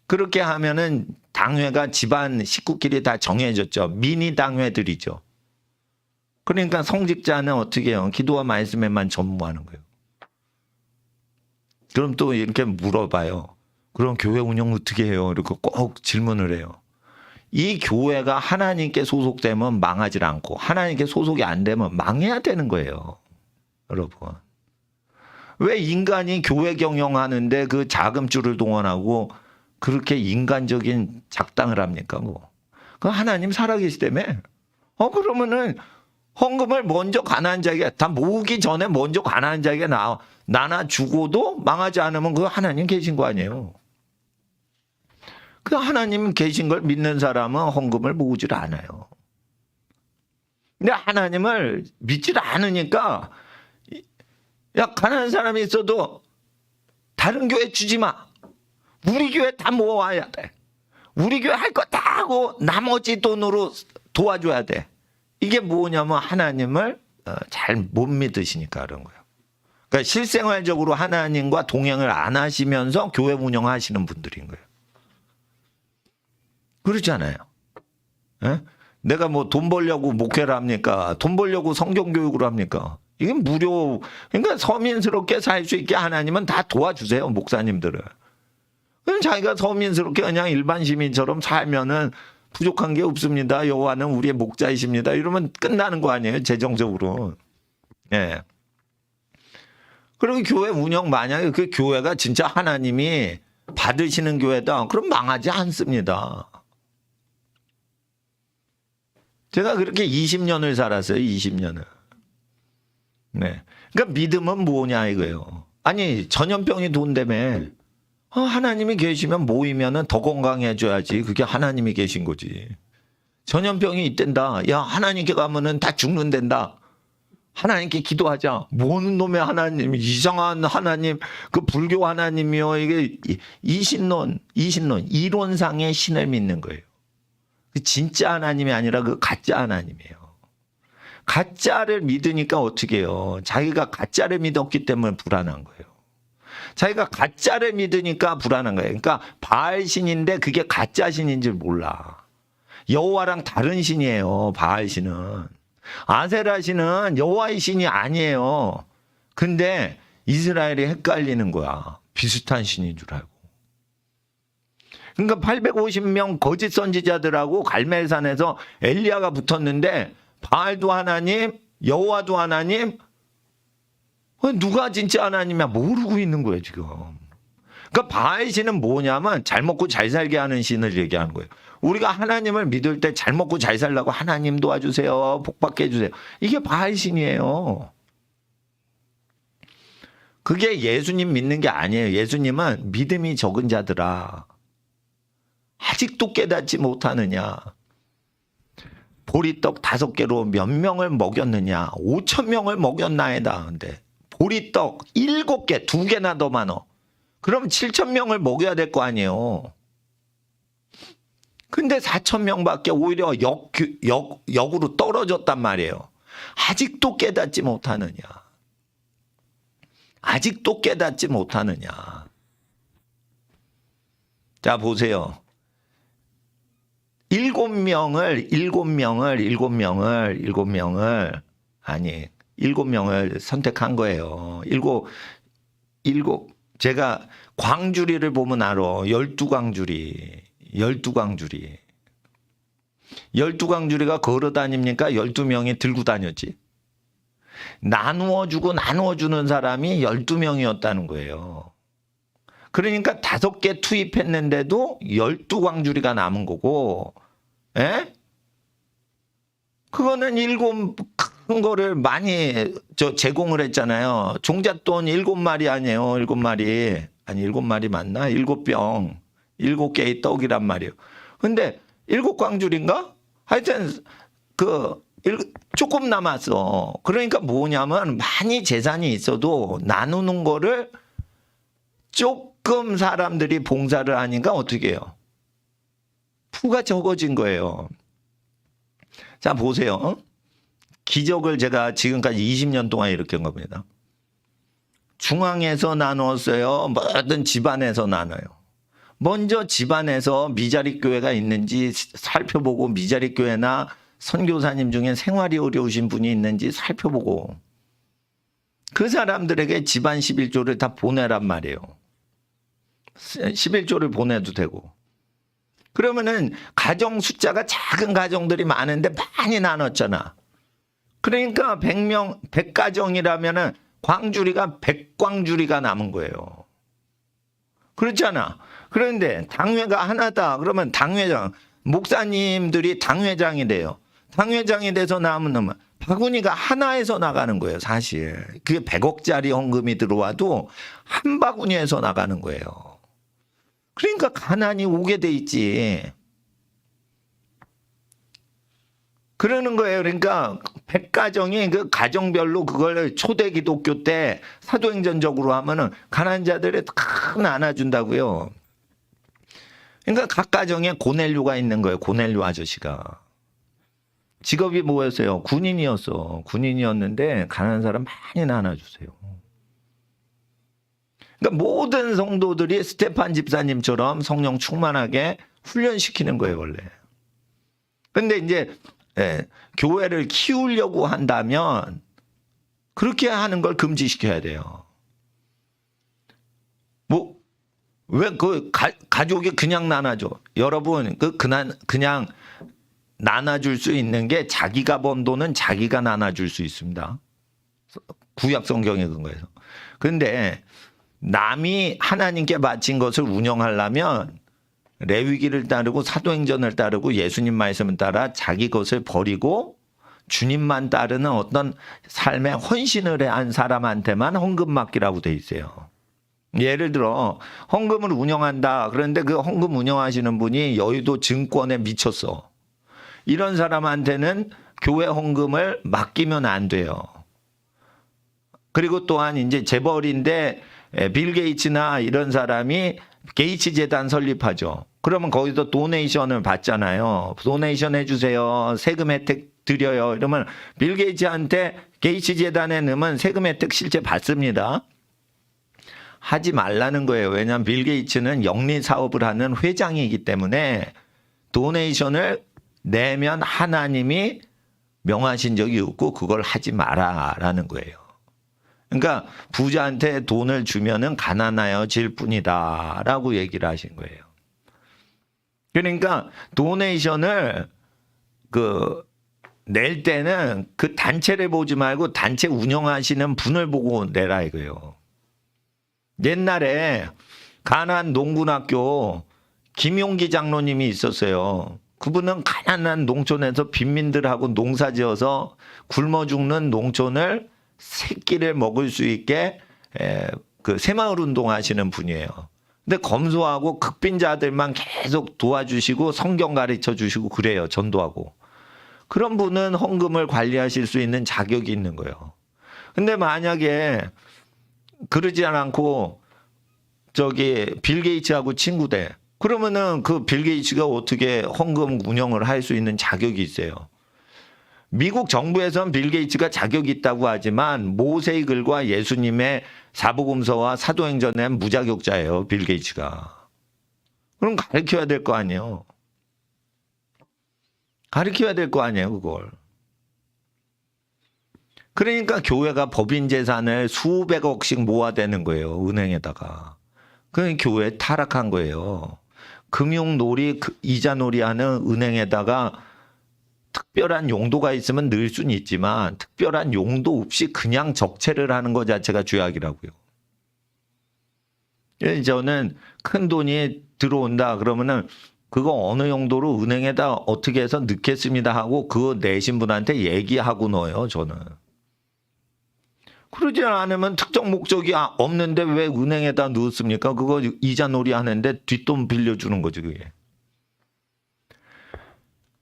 그렇게 하면은 당회가 집안 식구끼리 다 정해졌죠. 미니 당회들이죠. 그러니까 성직자는 어떻게 해요? 기도와 말씀에만 전무하는 거예요. 그럼 또 이렇게 물어봐요. 그럼 교회 운영 어떻게 해요? 이렇게 꼭 질문을 해요. 이 교회가 하나님께 소속되면 망하지 않고 하나님께 소속이 안 되면 망해야 되는 거예요. 여러분. 왜 인간이 교회 경영하는데 그 자금줄을 동원하고 그렇게 인간적인 작당을 합니까? 뭐. 그 하나님 살아계시다며. 그러면은 헌금을 먼저 가난한 자에게 다 모으기 전에 먼저 가난한 자에게 나눠 주고도 망하지 않으면 그 하나님 계신 거 아니에요. 그 하나님 계신 걸 믿는 사람은 헌금을 모으질 않아요. 근데 하나님을 믿질 않으니까 야 가난한 사람이 있어도 다른 교회 주지 마. 우리 교회 다 모아야 돼. 우리 교회 할 거 다 하고 나머지 돈으로 도와줘야 돼. 이게 뭐냐면 하나님을 잘 못 믿으시니까 그런 거예요. 그러니까 실생활적으로 하나님과 동행을 안 하시면서 교회 운영하시는 분들인 거예요. 그렇잖아요. 에? 내가 뭐 돈 벌려고 목회를 합니까? 돈 벌려고 성경교육을 합니까? 이게 무료. 그러니까 서민스럽게 살 수 있게 하나님은 다 도와주세요. 목사님들을. 그럼 자기가 서민스럽게 그냥 일반 시민처럼 살면은 부족한 게 없습니다. 여호와는 우리의 목자이십니다. 이러면 끝나는 거 아니에요. 재정적으로. 예. 그리고 교회 운영 만약에 그 교회가 진짜 하나님이 받으시는 교회다. 그럼 망하지 않습니다. 제가 그렇게 20년을 살았어요. 20년을. 네. 그러니까 믿음은 뭐냐 이거예요. 아니 전염병이 돈다며. 하나님이 계시면 모이면은 더 건강해져야지. 그게 하나님이 계신 거지. 전염병이 있댄다. 야 하나님께 가면은 다 죽는댄다. 하나님께 기도하자. 뭔 놈의 하나님, 이상한 하나님, 그 불교 하나님이요. 이게 이신론, 이론상의 신을 믿는 거예요. 진짜 하나님이 아니라 그 가짜 하나님이에요. 가짜를 믿으니까 어떻게 해요? 자기가 가짜를 믿었기 때문에 불안한 거예요. 자기가 가짜를 믿으니까 불안한 거예요. 그러니까 바알 신인데 그게 가짜 신인 줄 몰라. 여호와랑 다른 신이에요. 바알 신은. 아세라 신은 여호와의 신이 아니에요. 근데 이스라엘이 헷갈리는 거야. 비슷한 신인 줄 알고. 그러니까 850명 거짓 선지자들하고 갈멜산에서 엘리야가 붙었는데 바알도 하나님, 여호와도 하나님, 누가 진짜 하나님이야 모르고 있는 거예요 지금. 그러니까 바알 신은 뭐냐면 잘 먹고 잘 살게 하는 신을 얘기하는 거예요. 우리가 하나님을 믿을 때 잘 먹고 잘 살라고 하나님 도와주세요, 복받게 해주세요. 이게 바알 신이에요. 그게 예수님 믿는 게 아니에요. 예수님은 믿음이 적은 자들아 아직도 깨닫지 못하느냐. 보리떡 5개로 몇 명을 먹였느냐. 5,000명을 먹였나이다. 근데 보리떡 7개, 2개나 더 많어. 그럼 7,000명을 먹여야 될 거 아니에요. 근데 4,000명밖에 오히려 역으로 떨어졌단 말이에요. 아직도 깨닫지 못하느냐. 아직도 깨닫지 못하느냐. 자, 보세요. 7명을 선택한 거예요. 제가 광주리를 보면 알아. 12광주리. 12광주리가 걸어 다닙니까? 12명이 들고 다녔지. 나누어주는 사람이 12명이었다는 거예요. 그러니까 5개 투입했는데도 12광주리가 남은 거고, 예? 그거는 7 큰 거를 많이 제공을 했잖아요. 종잣돈 7마리 아니에요. 7마리. 아니, 7마리 맞나? 7병. 7개의 떡이란 말이에요. 근데 7광주리인가? 하여튼, 조금 남았어. 그러니까 뭐냐면, 많이 재산이 있어도 나누는 거를 조금 사람들이 봉사를 하니까 어떻게 해요? 부가 적어진 거예요. 자, 보세요. 기적을 제가 지금까지 20년 동안 일으킨 겁니다. 중앙에서 나눴어요. 뭐든 집안에서 나눠요. 먼저 집안에서 미자립 교회가 있는지 살펴보고 미자립 교회나 선교사님 중에 생활이 어려우신 분이 있는지 살펴보고 그 사람들에게 집안 11조를 다 보내란 말이에요. 11조를 보내도 되고. 그러면은 가정 숫자가 작은 가정들이 많은데 많이 나눴잖아. 그러니까 100가정이라면은 광주리가 100광주리가 남은 거예요. 그렇잖아. 그런데 당회가 하나다. 그러면 당회장, 목사님들이 당회장이 돼요. 당회장이 돼서 남으면 바구니가 하나에서 나가는 거예요, 사실. 그게 100억짜리 헌금이 들어와도 한 바구니에서 나가는 거예요. 그러니까 가난이 오게 돼 있지. 그러는 거예요. 그러니까 100가정이 그 가정별로 그걸 초대 기독교 때 사도행전적으로 하면은 가난한 자들을 다 나눠준다고요. 그러니까 각 가정에 고넬료가 있는 거예요. 고넬료 아저씨가. 직업이 뭐였어요? 군인이었어. 군인이었는데 가난한 사람 많이 나눠주세요. 그러니까 모든 성도들이 스테판 집사님처럼 성령 충만하게 훈련시키는 거예요, 원래. 근데 이제 교회를 키우려고 한다면 그렇게 하는 걸 금지시켜야 돼요. 왜 가족이 그냥 나눠줘? 여러분, 그냥 나눠줄 수 있는 게 자기가 번 돈은 자기가 나눠줄 수 있습니다. 구약 성경에 근거해서. 근데 남이 하나님께 바친 것을 운영하려면 레위기를 따르고 사도행전을 따르고 예수님 말씀을 따라 자기 것을 버리고 주님만 따르는 어떤 삶에 헌신을 한 사람한테만 헌금 맡기라고 돼 있어요. 예를 들어 헌금을 운영한다. 그런데 그 헌금 운영하시는 분이 여의도 증권에 미쳤어. 이런 사람한테는 교회 헌금을 맡기면 안 돼요. 그리고 또한 이제 재벌인데 빌 게이츠나 이런 사람이 게이츠 재단 설립하죠. 그러면 거기서 도네이션을 받잖아요. 도네이션 해주세요. 세금 혜택 드려요. 이러면 빌 게이츠한테 게이츠 재단에 넣으면 세금 혜택 실제 받습니다. 하지 말라는 거예요. 왜냐하면 빌 게이츠는 영리 사업을 하는 회장이기 때문에 도네이션을 내면 하나님이 명하신 적이 없고 그걸 하지 마라라는 거예요. 그러니까 부자한테 돈을 주면은 가난하여질 뿐이다라고 얘기를 하신 거예요. 그러니까 도네이션을 낼 때는 그 단체를 보지 말고 단체 운영하시는 분을 보고 내라 이거예요. 옛날에 가난 농군학교 김용기 장로님이 있었어요. 그분은 가난한 농촌에서 빈민들하고 농사지어서 굶어 죽는 농촌을 새끼를 먹을 수 있게 그 새마을 운동하시는 분이에요. 근데 검소하고 극빈자들만 계속 도와주시고 성경 가르쳐 주시고 그래요. 전도하고. 그런 분은 헌금을 관리하실 수 있는 자격이 있는 거예요. 근데 만약에 그러지 않고 빌 게이츠하고 친구돼. 그러면은 그 빌 게이츠가 어떻게 헌금 운영을 할 수 있는 자격이 있어요. 미국 정부에서는 빌 게이츠가 자격이 있다고 하지만 모세의 글과 예수님의 사복음서와 사도행전의 무자격자예요. 빌 게이츠가. 그럼 가르쳐야 될 거 아니에요. 가르쳐야 될 거 아니에요. 그걸. 그러니까 교회가 법인 재산을 수백억씩 모아대는 거예요. 은행에다가. 그러니까 교회 타락한 거예요. 금융놀이, 이자놀이 하는 은행에다가 특별한 용도가 있으면 넣을 수는 있지만 특별한 용도 없이 그냥 적체를 하는 것 자체가 죄악이라고요. 저는 큰 돈이 들어온다 그러면은 그거 어느 용도로 은행에다 어떻게 해서 넣겠습니다 하고 그거 내신 분한테 얘기하고 넣어요. 저는. 그러지 않으면 특정 목적이 없는데 왜 은행에다 넣었습니까? 그거 이자놀이 하는데 뒷돈 빌려주는 거죠. 그게.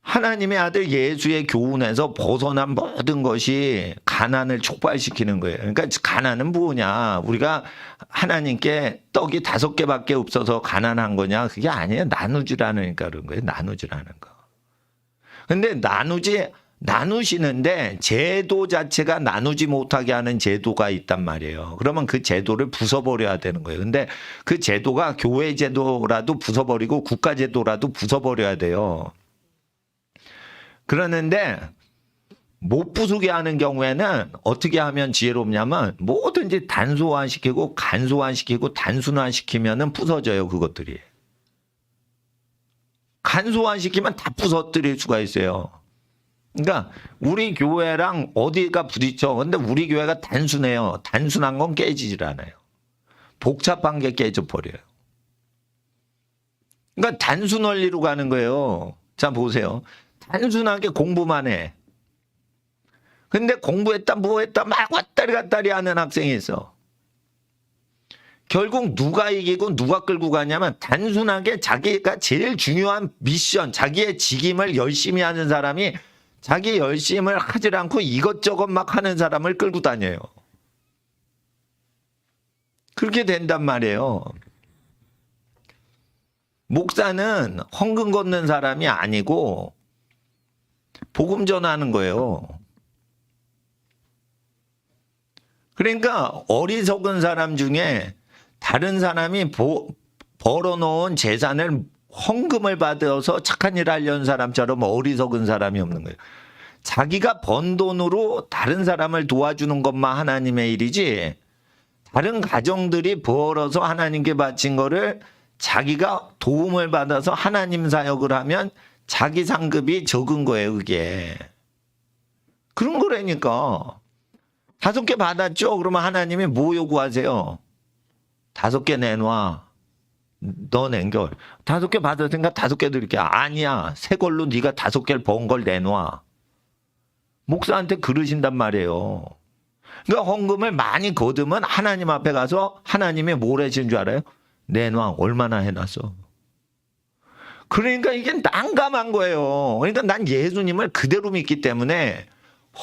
하나님의 아들 예수의 교훈에서 벗어난 모든 것이 가난을 촉발시키는 거예요. 그러니까 가난은 뭐냐? 우리가 하나님께 떡이 5개밖에 없어서 가난한 거냐? 그게 아니에요. 나누지라니까 그런 거예요. 나누지라는 거. 근데 나누시는데 제도 자체가 나누지 못하게 하는 제도가 있단 말이에요. 그러면 그 제도를 부숴버려야 되는 거예요. 근데 그 제도가 교회 제도라도 부숴버리고 국가 제도라도 부숴버려야 돼요. 그러는데 못 부수게 하는 경우에는 어떻게 하면 지혜롭냐면 뭐든지 단소화시키고 간소화시키고 단순화시키면은 부서져요. 그것들이. 간소화시키면 다 부서뜨릴 수가 있어요. 그러니까 우리 교회랑 어디가 부딪혀. 근데 우리 교회가 단순해요. 단순한 건 깨지질 않아요. 복잡한 게 깨져버려요. 그러니까 단순 원리로 가는 거예요. 자 보세요. 단순하게 공부만 해. 근데 공부했다 뭐했다 막 왔다리 갔다리 하는 학생이 있어. 결국 누가 이기고 누가 끌고 가냐면 단순하게 자기가 제일 중요한 미션, 자기의 직임을 열심히 하는 사람이 자기 열심을 하지 않고 이것저것 막 하는 사람을 끌고 다녀요. 그렇게 된단 말이에요. 목사는 헌금 걷는 사람이 아니고 복음 전하는 거예요. 그러니까 어리석은 사람 중에 다른 사람이 벌어놓은 재산을 헌금을 받아서 착한 일 하려는 사람처럼 어리석은 사람이 없는 거예요. 자기가 번 돈으로 다른 사람을 도와주는 것만 하나님의 일이지 다른 가정들이 벌어서 하나님께 바친 거를 자기가 도움을 받아서 하나님 사역을 하면 자기 상급이 적은 거예요. 그게. 그런 거라니까. 5개 받았죠? 그러면 하나님이 뭐 요구하세요? 5개 내놔. 너 낸 걸. 5개 받았으니까 5개 드릴게. 아니야. 새 걸로 네가 5개를 번 걸 내놔. 목사한테 그러신단 말이에요. 그러니까 헌금을 많이 거두면 하나님 앞에 가서 하나님이 뭘 하시는 줄 알아요? 내놔. 얼마나 해놨어. 그러니까 이게 난감한 거예요. 그러니까 난 예수님을 그대로 믿기 때문에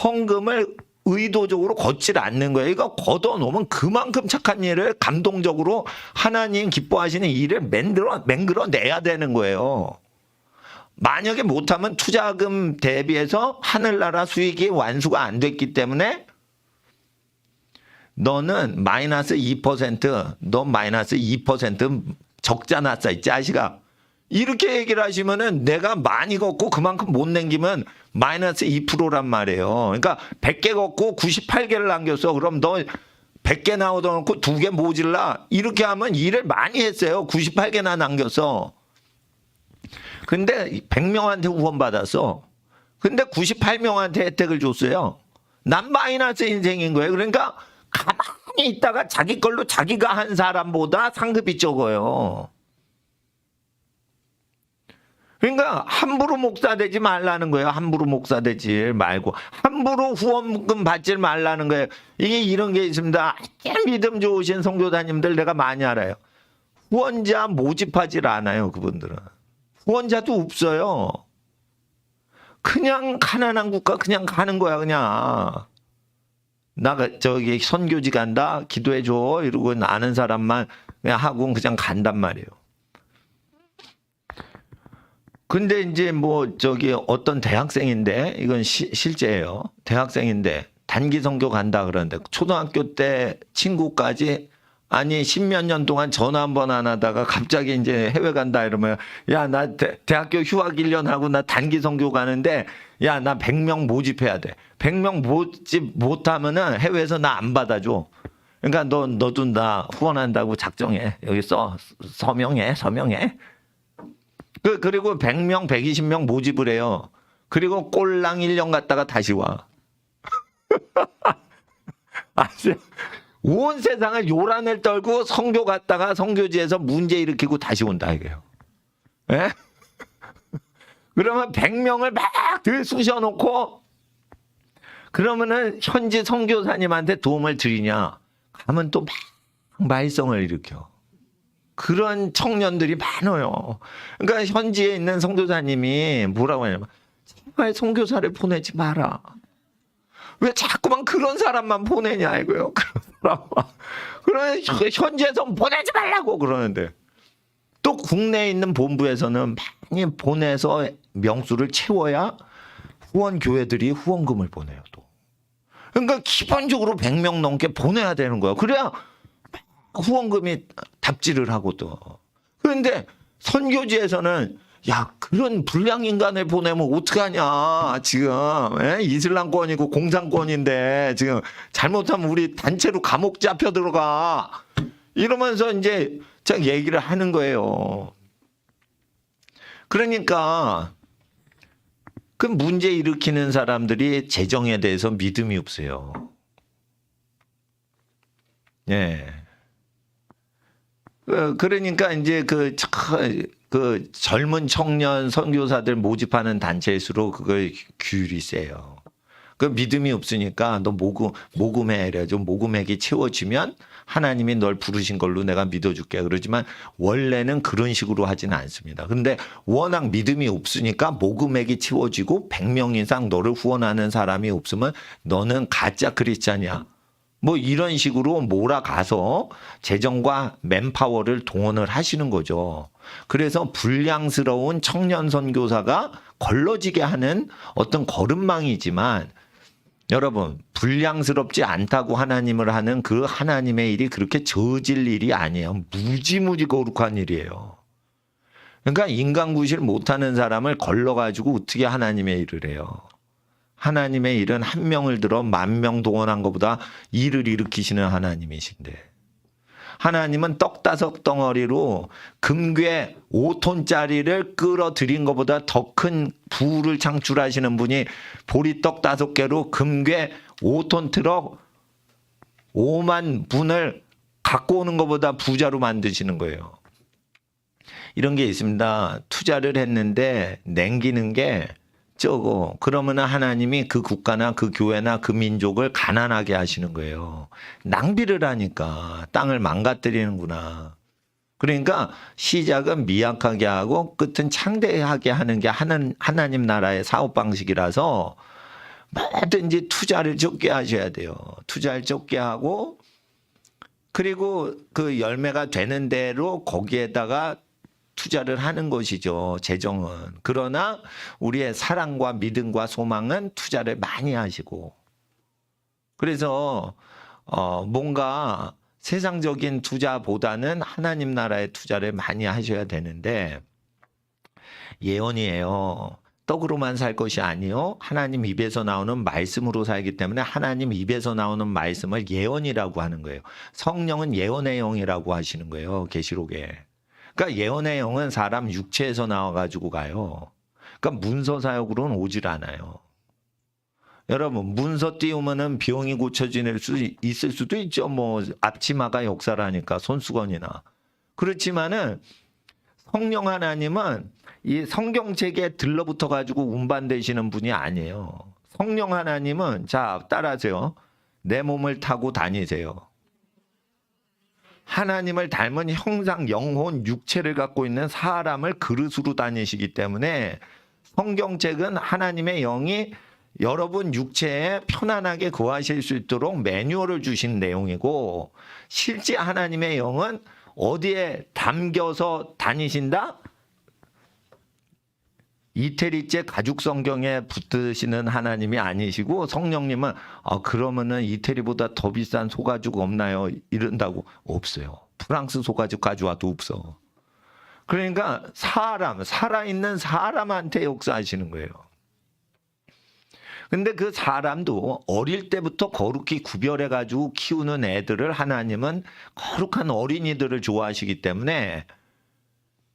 헌금을 의도적으로 걷질 않는 거예요. 이거 걷어놓으면 그만큼 착한 일을 감동적으로 하나님 기뻐하시는 일을 맹글어내야 되는 거예요. 만약에 못하면 투자금 대비해서 하늘나라 수익이 완수가 안 됐기 때문에 너는 마이너스 2%, 너 마이너스 2% 적자 났어, 이 자식아. 이렇게 얘기를 하시면은 내가 많이 걷고 그만큼 못 남기면 마이너스 2%란 말이에요. 그러니까 100개 걷고 98개를 남겼어. 그럼 너 100개 나오다 놓고 2개 모질라. 이렇게 하면 일을 많이 했어요. 98개나 남겼어. 근데 100명한테 후원받았어. 근데 98명한테 혜택을 줬어요. 난 마이너스 인생인 거예요. 그러니까 가만히 있다가 자기 걸로 자기가 한 사람보다 상급이 적어요. 그러니까 함부로 목사 되지 말라는 거예요. 함부로 목사 되지 말고 함부로 후원금 받지 말라는 거예요. 이게 이런 게 있습니다. 믿음 좋으신 선교사님들 내가 많이 알아요. 후원자 모집하지 않아요. 그분들은. 후원자도 없어요. 그냥 가난한 국가 그냥 가는 거야. 그냥. 나 저기 선교지 간다. 기도해 줘. 이러고 아는 사람만 그냥 하고 그냥 간단 말이에요. 근데 이제 뭐 저기 어떤 대학생인데 이건 실제예요. 대학생인데 단기 선교 간다 그러는데 초등학교 때 친구까지 아니 10몇 년 동안 전화 한 번 안 하다가 갑자기 이제 해외 간다 이러면 야 나 대학교 휴학 1년 하고 나 단기 선교 가는데 야 나 100명 모집해야 돼. 100명 모집 못하면은 해외에서 나 안 받아줘. 그러니까 너도 나 후원한다고 작정해. 여기 서명해. 그리고 100명, 120명 모집을 해요. 그리고 꼴랑 1년 갔다가 다시 와. 온 세상을 요란을 떨고 선교 갔다가 선교지에서 문제 일으키고 다시 온다 이게요. 예? 그러면 100명을 막 들쑤셔놓고 그러면은 현지 선교사님한테 도움을 드리냐? 가면 또 막 말썽을 일으켜. 그런 청년들이 많아요. 그러니까 현지에 있는 선교사님이 뭐라고 하냐면 제발 선교사를 보내지 마라. 왜 자꾸만 그런 사람만 보내냐 이거요. 그런 사람만. 그러면 현지에서 보내지 말라고 그러는데 또 국내에 있는 본부에서는 많이 보내서 명수를 채워야 후원 교회들이 후원금을 보내요. 또. 그러니까 기본적으로 100명 넘게 보내야 되는 거야. 그래야 후원금이 답지를 하고 또. 그런데 선교지에서는 야 그런 불량 인간을 보내면 어떡하냐 지금 이슬람권이고 공산권인데 지금 잘못하면 우리 단체로 감옥 잡혀 들어가 이러면서 이제 자 얘기를 하는 거예요. 그러니까 그 문제 일으키는 사람들이 재정에 대해서 믿음이 없어요. 예. 그러니까 이제 그 젊은 청년 선교사들 모집하는 단체일수록 그걸 규율이 세요. 그 믿음이 없으니까 너 모금해 이래죠. 모금액이 채워지면 하나님이 널 부르신 걸로 내가 믿어줄게. 그러지만 원래는 그런 식으로 하지는 않습니다. 근데 워낙 믿음이 없으니까 모금액이 채워지고 100명 이상 너를 후원하는 사람이 없으면 너는 가짜 크리스찬이야. 뭐 이런 식으로 몰아가서 재정과 맨파워를 동원을 하시는 거죠. 그래서 불량스러운 청년 선교사가 걸러지게 하는 어떤 걸음망이지만 여러분 불량스럽지 않다고 하나님을 하는 그 하나님의 일이 그렇게 저질 일이 아니에요. 무지무지 거룩한 일이에요. 그러니까 인간구실 못하는 사람을 걸러가지고 어떻게 하나님의 일을 해요. 하나님의 일은 한 명을 들어 10,000명 동원한 것보다 일을 일으키시는 하나님이신데 하나님은 떡 5덩어리로 금괴 5톤짜리를 끌어들인 것보다 더 큰 부를 창출하시는 분이 보리떡 5개로 금괴 5톤 트럭 5만 분을 갖고 오는 것보다 부자로 만드시는 거예요. 이런 게 있습니다. 투자를 했는데 남기는 게 적어. 그러면 하나님이 그 국가나 그 교회나 그 민족을 가난하게 하시는 거예요. 낭비를 하니까 땅을 망가뜨리는구나. 그러니까 시작은 미약하게 하고 끝은 창대하게 하는 게 하나님 나라의 사업 방식이라서 뭐든지 투자를 적게 하셔야 돼요. 투자를 적게 하고 그리고 그 열매가 되는 대로 거기에다가 투자를 하는 것이죠. 재정은. 그러나 우리의 사랑과 믿음과 소망은 투자를 많이 하시고 그래서 뭔가 세상적인 투자보다는 하나님 나라의 투자를 많이 하셔야 되는데 예언이에요. 떡으로만 살 것이 아니요 하나님 입에서 나오는 말씀으로 살기 때문에 하나님 입에서 나오는 말씀을 예언이라고 하는 거예요. 성령은 예언의 영이라고 하시는 거예요. 계시록에. 그러니까 예언의 영은 사람 육체에서 나와가지고 가요. 그러니까 문서 사역으로는 오질 않아요. 여러분 문서 띄우면은 병이 고쳐질 수 있을 수도 있죠. 뭐 앞치마가 역사라니까 손수건이나. 그렇지만은 성령 하나님은 이 성경책에 들러붙어 가지고 운반되시는 분이 아니에요. 성령 하나님은 자 따라하세요. 내 몸을 타고 다니세요. 하나님을 닮은 형상, 영혼, 육체를 갖고 있는 사람을 그릇으로 다니시기 때문에 성경책은 하나님의 영이 여러분 육체에 편안하게 거하실 수 있도록 매뉴얼을 주신 내용이고 실제 하나님의 영은 어디에 담겨서 다니신다? 이태리째 가죽 성경에 붙드시는 하나님이 아니시고 성령님은 그러면은 이태리보다 더 비싼 소가죽 없나요? 이런다고 없어요. 프랑스 소가죽 가져와도 없어. 그러니까 살아있는 사람한테 역사하시는 거예요. 근데 그 사람도 어릴 때부터 거룩히 구별해 가지고 키우는 애들을 하나님은 거룩한 어린이들을 좋아하시기 때문에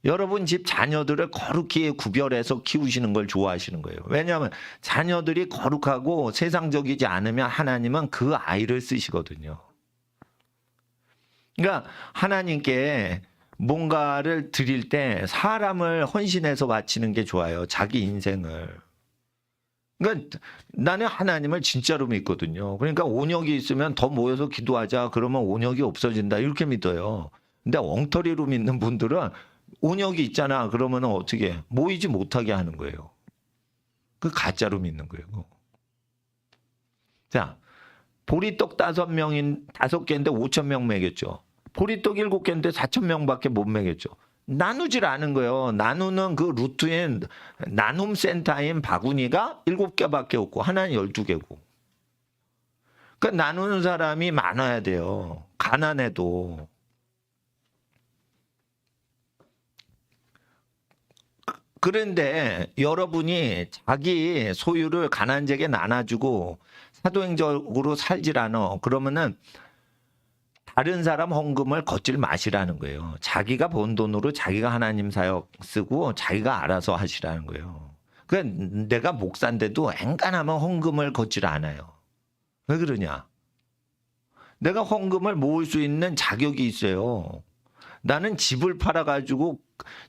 여러분 집 자녀들을 거룩히 구별해서 키우시는 걸 좋아하시는 거예요. 왜냐하면 자녀들이 거룩하고 세상적이지 않으면 하나님은 그 아이를 쓰시거든요. 그러니까 하나님께 뭔가를 드릴 때 사람을 헌신해서 바치는 게 좋아요. 자기 인생을. 그러니까 나는 하나님을 진짜로 믿거든요. 그러니까 온역이 있으면 더 모여서 기도하자. 그러면 온역이 없어진다. 이렇게 믿어요. 근데 엉터리로 믿는 분들은 온역이 있잖아. 그러면 어떻게 모이지 못하게 하는 거예요. 그 가짜로 믿는 거예요. 자, 보리떡 5개인데 5,000명 먹였죠. 보리떡 7개인데 4,000명밖에 못 먹였죠. 나누질 않은 거예요. 나누는 그 루트인 나눔 센터인 바구니가 7개밖에 없고 하나는 12개고. 그러니까 나누는 사람이 많아야 돼요. 가난해도. 그런데 여러분이 자기 소유를 가난자에게 나눠주고 사도행적으로 살질 않아. 그러면은 다른 사람 헌금을 걷질 마시라는 거예요. 자기가 번 돈으로 자기가 하나님 사역 쓰고 자기가 알아서 하시라는 거예요. 그러니까 내가 목사인데도 엔간하면 헌금을 걷질 않아요. 왜 그러냐? 내가 헌금을 모을 수 있는 자격이 있어요. 나는 집을 팔아가지고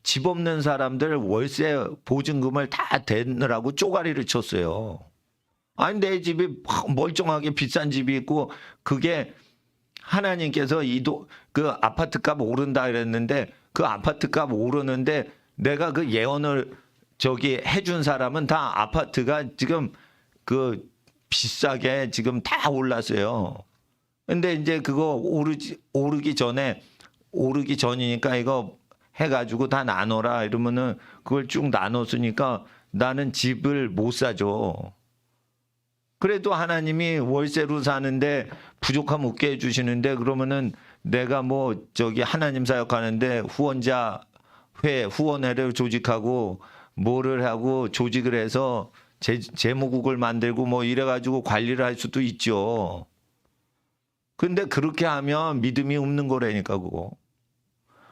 집 없는 사람들 월세 보증금을 다 대느라고 쪼가리를 쳤어요. 아니 내 집이 멀쩡하게 비싼 집이 있고 그게 하나님께서 그 아파트값 오른다 그랬는데 그 아파트값 오르는데 내가 그 예언을 해준 사람은 다 아파트가 지금 그 비싸게 지금 다 올랐어요. 근데 이제 그거 오르기 전이니까 이거 해가지고 다 나눠라 이러면은 그걸 쭉 나눴으니까 나는 집을 못 사죠. 그래도 하나님이 월세로 사는데 부족함 없게 해주시는데 그러면은 내가 하나님 사역하는데 후원회를 조직하고 뭐를 하고 조직을 해서 재무국을 만들고 이래가지고 관리를 할 수도 있죠. 근데 그렇게 하면 믿음이 없는 거라니까 그거.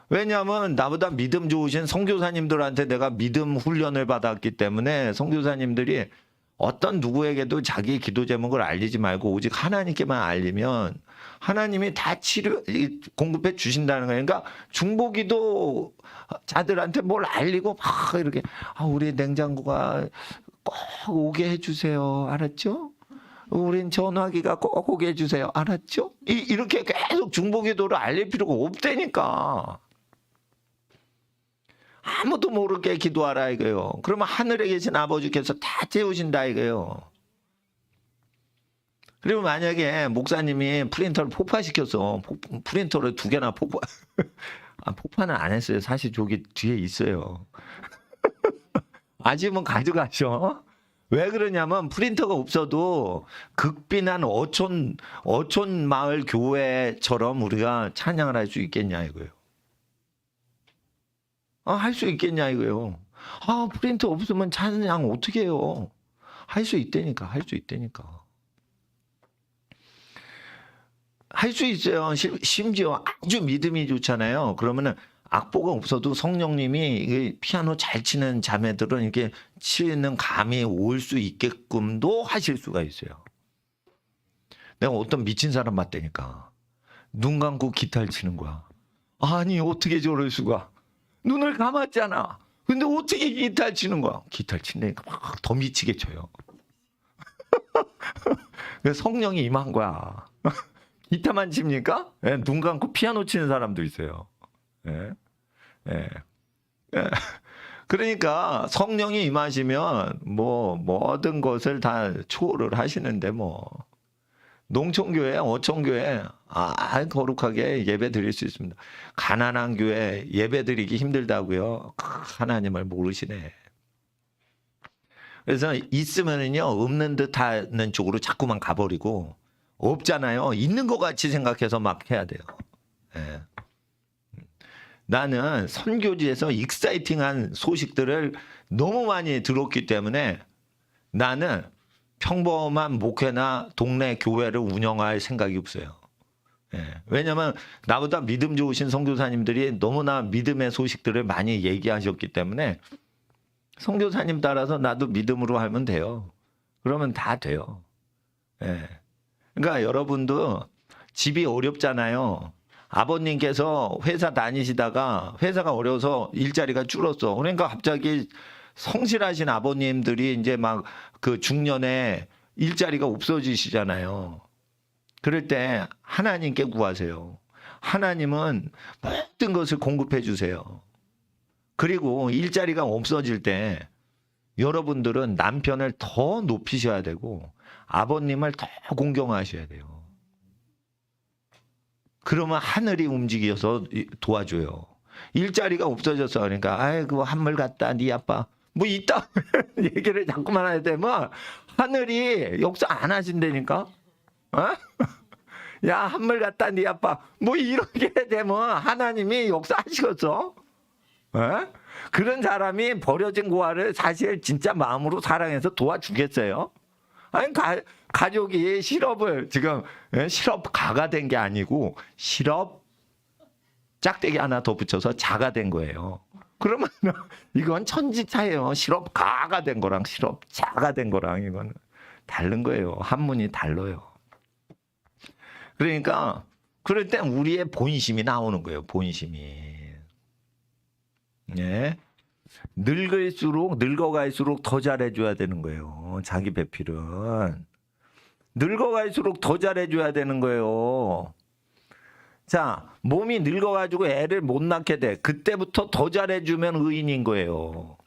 왜냐하면 나보다 믿음 좋으신 선교사님들한테 내가 믿음 훈련을 받았기 때문에 선교사님들이 어떤 누구에게도 자기 기도 제목을 알리지 말고 오직 하나님께만 알리면 하나님이 다 공급해 주신다는 거예요. 그러니까 중보기도 자들한테 뭘 알리고 막 이렇게 우리 냉장고가 꼭 오게 해주세요. 알았죠? 우린 전화기가 꼭 오게 해주세요. 알았죠? 이렇게 계속 중보기도를 알릴 필요가 없다니까. 아무도 모르게 기도하라 이거예요. 그러면 하늘에 계신 아버지께서 다 채우신다 이거예요. 그리고 만약에 목사님이 프린터를 폭파시켰어. 프린터를 2개나 폭파는 안 했어요. 사실 저기 뒤에 있어요. 아직은 가져가셔. 왜 그러냐면 프린터가 없어도 극빈한 어촌 마을 교회처럼 우리가 찬양을 할 수 있겠냐 이거예요. 할 수 있겠냐 이거예요. 아, 프린터 없으면 찬양 어떻게 해요? 할 수 있다니까, 할 수 있다니까. 할 수 있어요. 심지어 아주 믿음이 좋잖아요. 그러면은 악보가 없어도 성령님이 이 피아노 잘 치는 자매들은 이렇게 치는 감이 올 수 있게끔도 하실 수가 있어요. 내가 어떤 미친 사람 봤다니까. 눈 감고 기타를 치는 거야. 아니, 어떻게 저럴 수가. 눈을 감았잖아. 근데 어떻게 기타를 치는 거야. 기타를 치니까 막 더 미치게 쳐요. 성령이 임한 거야. 기타만 칩니까? 예, 눈 감고 피아노 치는 사람도 있어요. 예, 예, 예. 그러니까 성령이 임하시면 뭐 모든 것을 다 초월을 하시는데 뭐 농촌교회, 어촌교회 거룩하게 예배 드릴 수 있습니다. 가난한 교회 예배 드리기 힘들다고요. 하나님을 모르시네. 그래서 있으면은요 없는 듯하는 쪽으로 자꾸만 가버리고 없잖아요. 있는 것 같이 생각해서 막 해야 돼요. 예. 나는 선교지에서 익사이팅한 소식들을 너무 많이 들었기 때문에 나는 평범한 목회나 동네 교회를 운영할 생각이 없어요. 예. 왜냐하면 나보다 믿음 좋으신 선교사님들이 너무나 믿음의 소식들을 많이 얘기하셨기 때문에 선교사님 따라서 나도 믿음으로 하면 돼요. 그러면 다 돼요. 예. 그러니까 여러분도 집이 어렵잖아요. 아버님께서 회사 다니시다가 회사가 어려워서 일자리가 줄었어. 그러니까 갑자기 성실하신 아버님들이 이제 막 그 중년에 일자리가 없어지시잖아요. 그럴 때 하나님께 구하세요. 하나님은 모든 것을 공급해 주세요. 그리고 일자리가 없어질 때 여러분들은 남편을 더 높이셔야 되고 아버님을 더 공경하셔야 돼요. 그러면 하늘이 움직여서 도와줘요. 일자리가 없어졌어. 그러니까 아이고 한물 갔다 네 아빠 뭐 있다 얘기를 자꾸만 해야 되면 하늘이 역사 안 하신다니까. 어? 야 한물 갔다 네 아빠 뭐 이렇게 되면 하나님이 역사하시겠어. 어? 그런 사람이 버려진 고아를 사실 진짜 마음으로 사랑해서 도와주겠어요? 아니 가족이 실업을 지금 실업 가가 된 게 아니고 실업 짝대기 하나 더 붙여서 자가 된 거예요. 그러면 이건 천지차예요. 실업 가가 된 거랑 실업 자가 된 거랑 이건 다른 거예요. 한문이 달라요. 그러니까 그럴 땐 우리의 본심이 나오는 거예요. 본심이. 예. 늙어갈수록 더 잘해줘야 되는 거예요. 자기 배필은. 늙어갈수록 더 잘해줘야 되는 거예요. 자, 몸이 늙어가지고 애를 못 낳게 돼. 그때부터 더 잘해주면 의인인 거예요.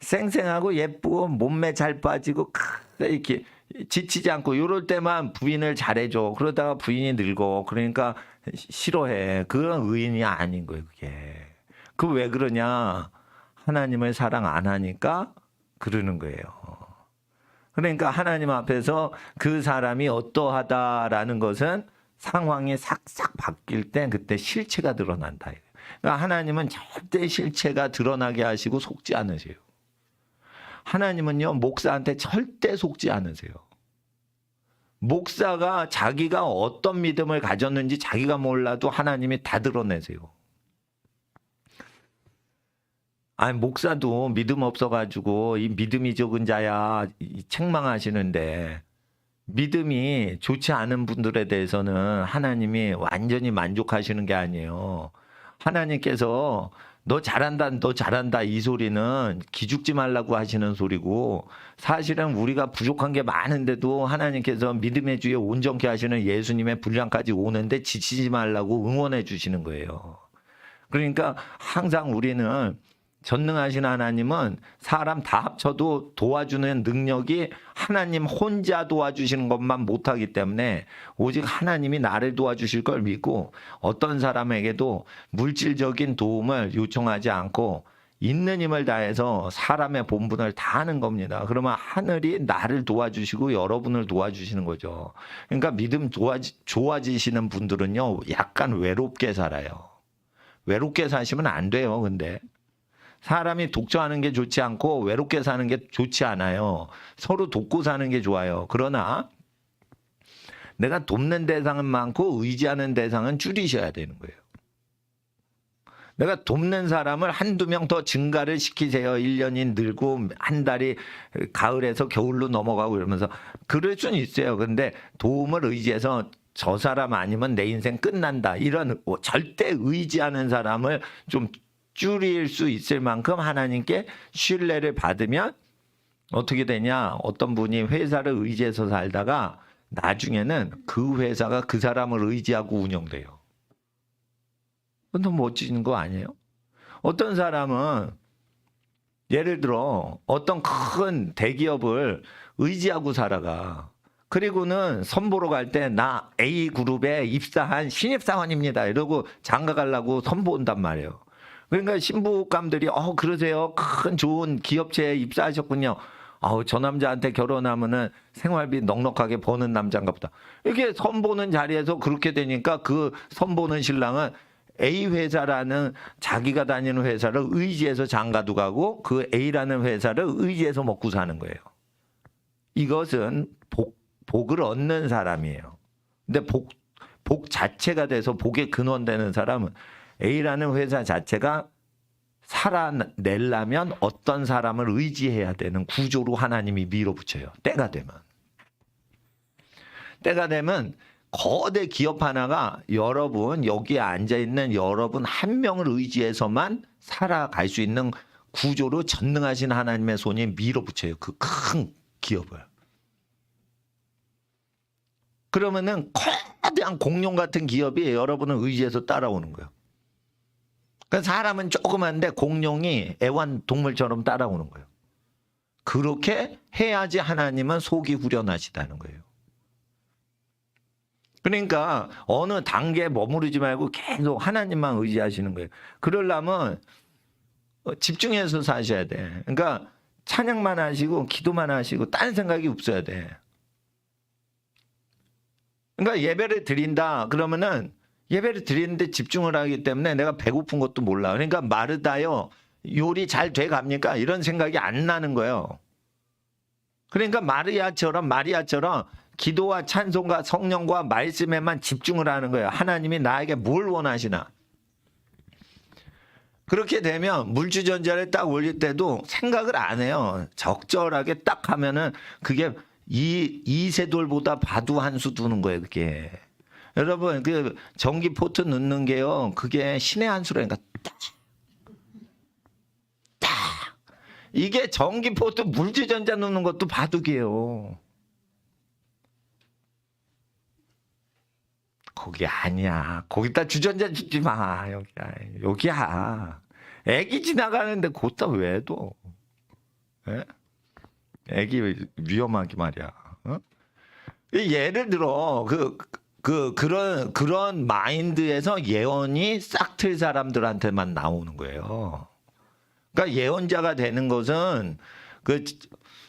쌩쌩하고 예쁘고 몸매 잘 빠지고 이렇게 지치지 않고 이럴 때만 부인을 잘해줘. 그러다가 부인이 늙어. 그러니까 싫어해. 그건 의인이 아닌 거예요. 그게. 그 왜 그러냐. 하나님을 사랑 안 하니까 그러는 거예요. 그러니까 하나님 앞에서 그 사람이 어떠하다라는 것은 상황이 싹싹 바뀔 때 그때 실체가 드러난다. 그러니까 하나님은 절대 실체가 드러나게 하시고 속지 않으세요. 하나님은요 목사한테 절대 속지 않으세요. 목사가 자기가 어떤 믿음을 가졌는지 자기가 몰라도 하나님이 다 드러내세요. 아니 목사도 믿음 없어가지고 이 믿음이 적은 자야 책망하시는데 믿음이 좋지 않은 분들에 대해서는 하나님이 완전히 만족하시는 게 아니에요. 하나님께서 너 잘한다 이 소리는 기죽지 말라고 하시는 소리고 사실은 우리가 부족한 게 많은데도 하나님께서 믿음의 주에 온전케 하시는 예수님의 분량까지 오는데 지치지 말라고 응원해 주시는 거예요. 그러니까 항상 우리는 전능하신 하나님은 사람 다 합쳐도 도와주는 능력이 하나님 혼자 도와주시는 것만 못하기 때문에 오직 하나님이 나를 도와주실 걸 믿고 어떤 사람에게도 물질적인 도움을 요청하지 않고 있는 힘을 다해서 사람의 본분을 다하는 겁니다. 그러면 하늘이 나를 도와주시고 여러분을 도와주시는 거죠. 그러니까 믿음 좋아지시는 분들은요 약간 외롭게 살아요. 외롭게 사시면 안 돼요. 근데 사람이 독처하는 게 좋지 않고 외롭게 사는 게 좋지 않아요. 서로 돕고 사는 게 좋아요. 그러나 내가 돕는 대상은 많고 의지하는 대상은 줄이셔야 되는 거예요. 내가 돕는 사람을 한두 명 더 증가를 시키세요. 1년이 늘고 한 달이 가을에서 겨울로 넘어가고 이러면서 그럴 수는 있어요. 근데 도움을 의지해서 저 사람 아니면 내 인생 끝난다. 이런 절대 의지하는 사람을 좀 줄일 수 있을 만큼 하나님께 신뢰를 받으면 어떻게 되냐. 어떤 분이 회사를 의지해서 살다가 나중에는 그 회사가 그 사람을 의지하고 운영돼요. 너무 멋진 거 아니에요? 어떤 사람은 예를 들어 어떤 큰 대기업을 의지하고 살아가. 그리고는 선보러 갈 때 나 A그룹에 입사한 신입사원입니다. 이러고 장가 가려고 선보 온단 말이에요. 그러니까 신부감들이 그러세요. 큰 좋은 기업체에 입사하셨군요. 저 남자한테 결혼하면은 생활비 넉넉하게 버는 남자인가 보다. 이렇게 선보는 자리에서 그렇게 되니까 그 선보는 신랑은 A 회사라는 자기가 다니는 회사를 의지해서 장가도 가고 그 A라는 회사를 의지해서 먹고 사는 거예요. 이것은 복을 얻는 사람이에요. 근데 복 자체가 돼서 복의 근원되는 사람은 A라는 회사 자체가 살아내려면 어떤 사람을 의지해야 되는 구조로 하나님이 밀어붙여요. 때가 되면 거대 기업 하나가 여러분 여기에 앉아있는 여러분 한 명을 의지해서만 살아갈 수 있는 구조로 전능하신 하나님의 손이 밀어붙여요. 그 큰 기업을. 그러면은 거대한 공룡 같은 기업이 여러분을 의지해서 따라오는 거예요. 그러니까 사람은 조그만데 공룡이 애완동물처럼 따라오는 거예요. 그렇게 해야지 하나님은 속이 후련하시다는 거예요. 그러니까 어느 단계에 머무르지 말고 계속 하나님만 의지하시는 거예요. 그러려면 집중해서 사셔야 돼. 그러니까 찬양만 하시고 기도만 하시고 딴 생각이 없어야 돼. 그러니까 예배를 드린다 그러면은 예배를 드리는데 집중을 하기 때문에 내가 배고픈 것도 몰라. 그러니까 마르다요 요리 잘 돼 갑니까? 이런 생각이 안 나는 거예요. 그러니까 마리아처럼 기도와 찬송과 성령과 말씀에만 집중을 하는 거예요. 하나님이 나에게 뭘 원하시나. 그렇게 되면 물주전자를 딱 올릴 때도 생각을 안 해요. 적절하게 딱 하면은 그게 이세돌보다 바두 한 수 두는 거예요. 그게. 여러분 그 전기 포트 넣는 게요. 그게 신의 한 수라니까. 딱. 이게 전기 포트 물주전자 넣는 것도 바둑이에요. 거기 아니야. 거기다 주전자 주지 마. 여기야. 애기 지나가는데 거기다 왜 둬? 예? 애기 위험하게 말이야. 예를 들어 그런 마인드에서 예언이 싹 틀 사람들한테만 나오는 거예요. 그러니까 예언자가 되는 것은 그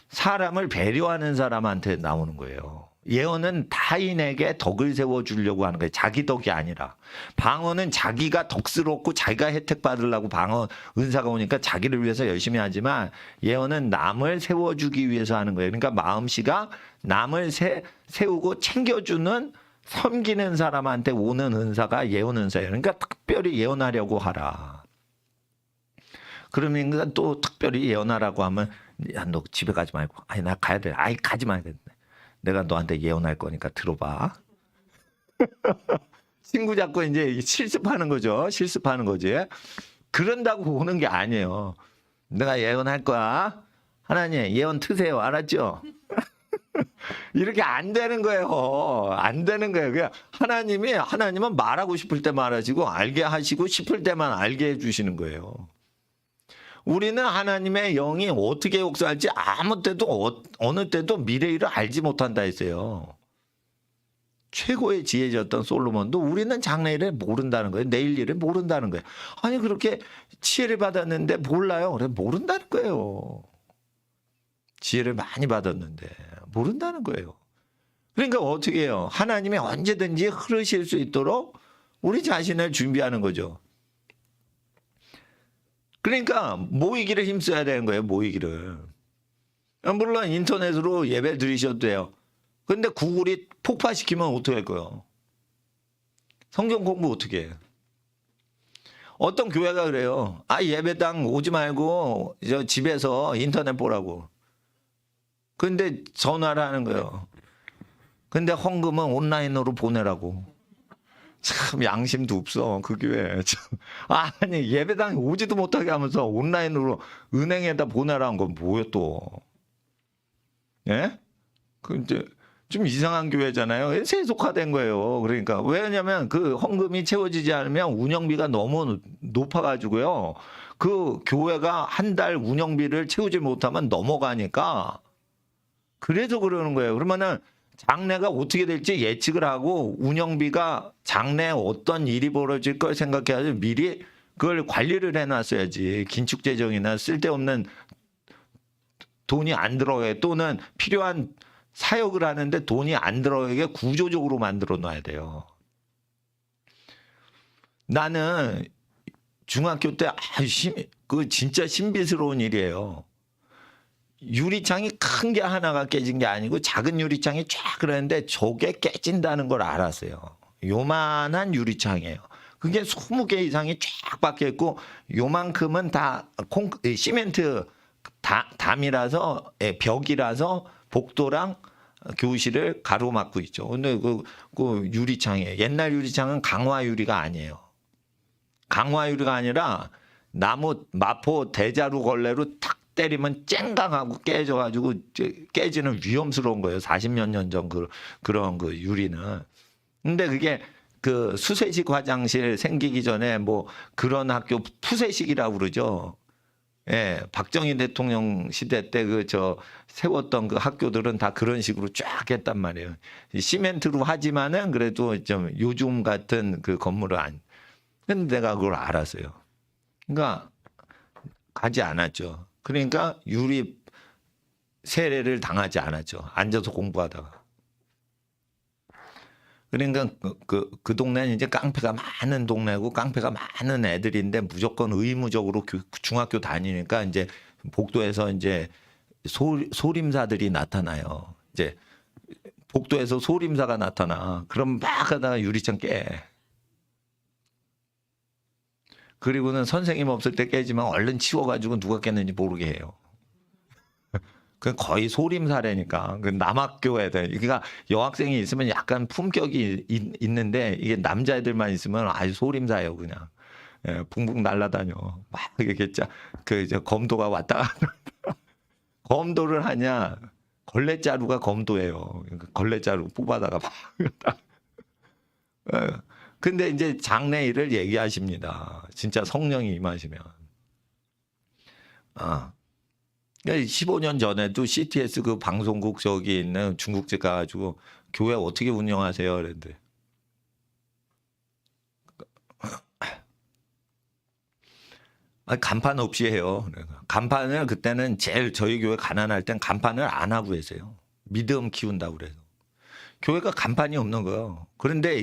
사람을 배려하는 사람한테 나오는 거예요. 예언은 타인에게 덕을 세워주려고 하는 거예요. 자기 덕이 아니라. 방언은 자기가 덕스럽고 자기가 혜택 받으려고 방언 은사가 오니까 자기를 위해서 열심히 하지만 예언은 남을 세워주기 위해서 하는 거예요. 그러니까 마음씨가 남을 세우고 챙겨주는 섬기는 사람한테 오는 은사가 예언 은사예요. 그러니까 특별히 예언하려고 하라. 그러면 또 특별히 예언하라고 하면 야, 너 집에 가지 말고 아니 나 가야 돼. 아이 가지 말고 내가 너한테 예언할 거니까 들어봐. 친구 잡고 이제 실습하는 거죠. 실습하는 거지. 그런다고 오는 게 아니에요. 내가 예언할 거야. 하나님 예언 트세요. 알았죠? 이렇게 안 되는 거예요. 안 되는 거예요. 그냥 하나님은 말하고 싶을 때 말하시고 알게 하시고 싶을 때만 알게 해주시는 거예요. 우리는 하나님의 영이 어떻게 역사할지 아무 때도 어느 때도 미래 일을 알지 못한다 했어요. 최고의 지혜자였던 솔로몬도 우리는 장래 일을 모른다는 거예요. 내일 일을 모른다는 거예요. 아니 그렇게 지혜를 받았는데 몰라요. 그래 모른다는 거예요. 지혜를 많이 받았는데 모른다는 거예요. 그러니까 어떻게 해요? 하나님이 언제든지 흐르실 수 있도록 우리 자신을 준비하는 거죠. 그러니까 모이기를 힘써야 되는 거예요. 모이기를. 물론 인터넷으로 예배 드리셔도 돼요. 근데 구글이 폭파시키면 어떻게 할 거예요? 성경 공부 어떻게 해요? 어떤 교회가 그래요. 아, 예배당 오지 말고 저 집에서 인터넷 보라고. 근데 전화를 하는 거예요. 근데 헌금은 온라인으로 보내라고. 참 양심도 없어 그 교회. 아니 예배당에 오지도 못하게 하면서 온라인으로 은행에다 보내라는 건 뭐예요 또? 예? 그 이제 좀 이상한 교회잖아요. 세속화된 거예요. 그러니까 왜냐면 그 헌금이 채워지지 않으면 운영비가 너무 높아가지고요. 그 교회가 한 달 운영비를 채우지 못하면 넘어가니까 그래서 그러는 거예요. 그러면은 장래가 어떻게 될지 예측을 하고 운영비가 장래에 어떤 일이 벌어질 걸 생각해야지 미리 그걸 관리를 해놨어야지. 긴축재정이나 쓸데없는 돈이 안 들어가게 또는 필요한 사역을 하는데 돈이 안 들어가게 구조적으로 만들어 놔야 돼요. 나는 중학교 때 그 진짜 신비스러운 일이에요. 유리창이 큰 게 하나가 깨진 게 아니고 작은 유리창이 쫙 그랬는데 저게 깨진다는 걸 알았어요. 요만한 유리창이에요. 그게 20개 이상이 쫙 박혀 있고 요만큼은 다 시멘트 담이라서 벽이라서 복도랑 교실을 가로막고 있죠. 근데 그 유리창에 옛날 유리창은 강화 유리가 아니에요. 강화 유리가 아니라 나무 마포 대자루 걸레로 탁 때리면 쨍강하고 깨져가지고 깨지는 위험스러운 거예요. 40몇 년 전 그런 그 유리는. 근데 그게 그 수세식 화장실 생기기 전에 뭐 그런 학교 푸세식이라고 그러죠. 예, 박정희 대통령 시대 때 세웠던 그 학교들은 다 그런 식으로 쫙 했단 말이에요. 시멘트로 하지만은 그래도 좀 요즘 같은 그 건물은 근데 내가 그걸 알았어요. 그러니까 가지 않았죠. 그러니까 유리 세례를 당하지 않았죠. 앉아서 공부하다가. 그러니까 그 동네는 이제 깡패가 많은 동네고 깡패가 많은 애들인데 무조건 의무적으로 중학교 다니니까 이제 복도에서 이제 소림사들이 나타나요. 이제 복도에서 소림사가 나타나. 그럼 막 하다가 유리창 깨. 그리고는 선생님 없을 때 깨지면 얼른 치워가지고 누가 깼는지 모르게 해요. 그 거의 소림사례니까. 그 남학교 애들. 그러니까 여학생이 있으면 약간 품격이 있는데 이게 남자애들만 있으면 아주 소림사예요, 그냥. 예, 붕붕 날아다녀. 막 이렇게 이제 검도가 왔다 갔다. 검도를 하냐? 걸레자루가 검도예요. 걸레자루 뽑아다가 막. 근데 이제 장래일을 얘기하십니다. 진짜 성령이 임하시면. 아. 15년 전에도 CTS 그 방송국 저기 있는 중국집 가가지고 교회 어떻게 운영하세요? 그랬는데. 간판 없이 해요. 간판을 그때는 제일 저희 교회 가난할 땐 간판을 안 하고 계세요. 믿음 키운다고 그래서. 교회가 간판이 없는 거예요. 그런데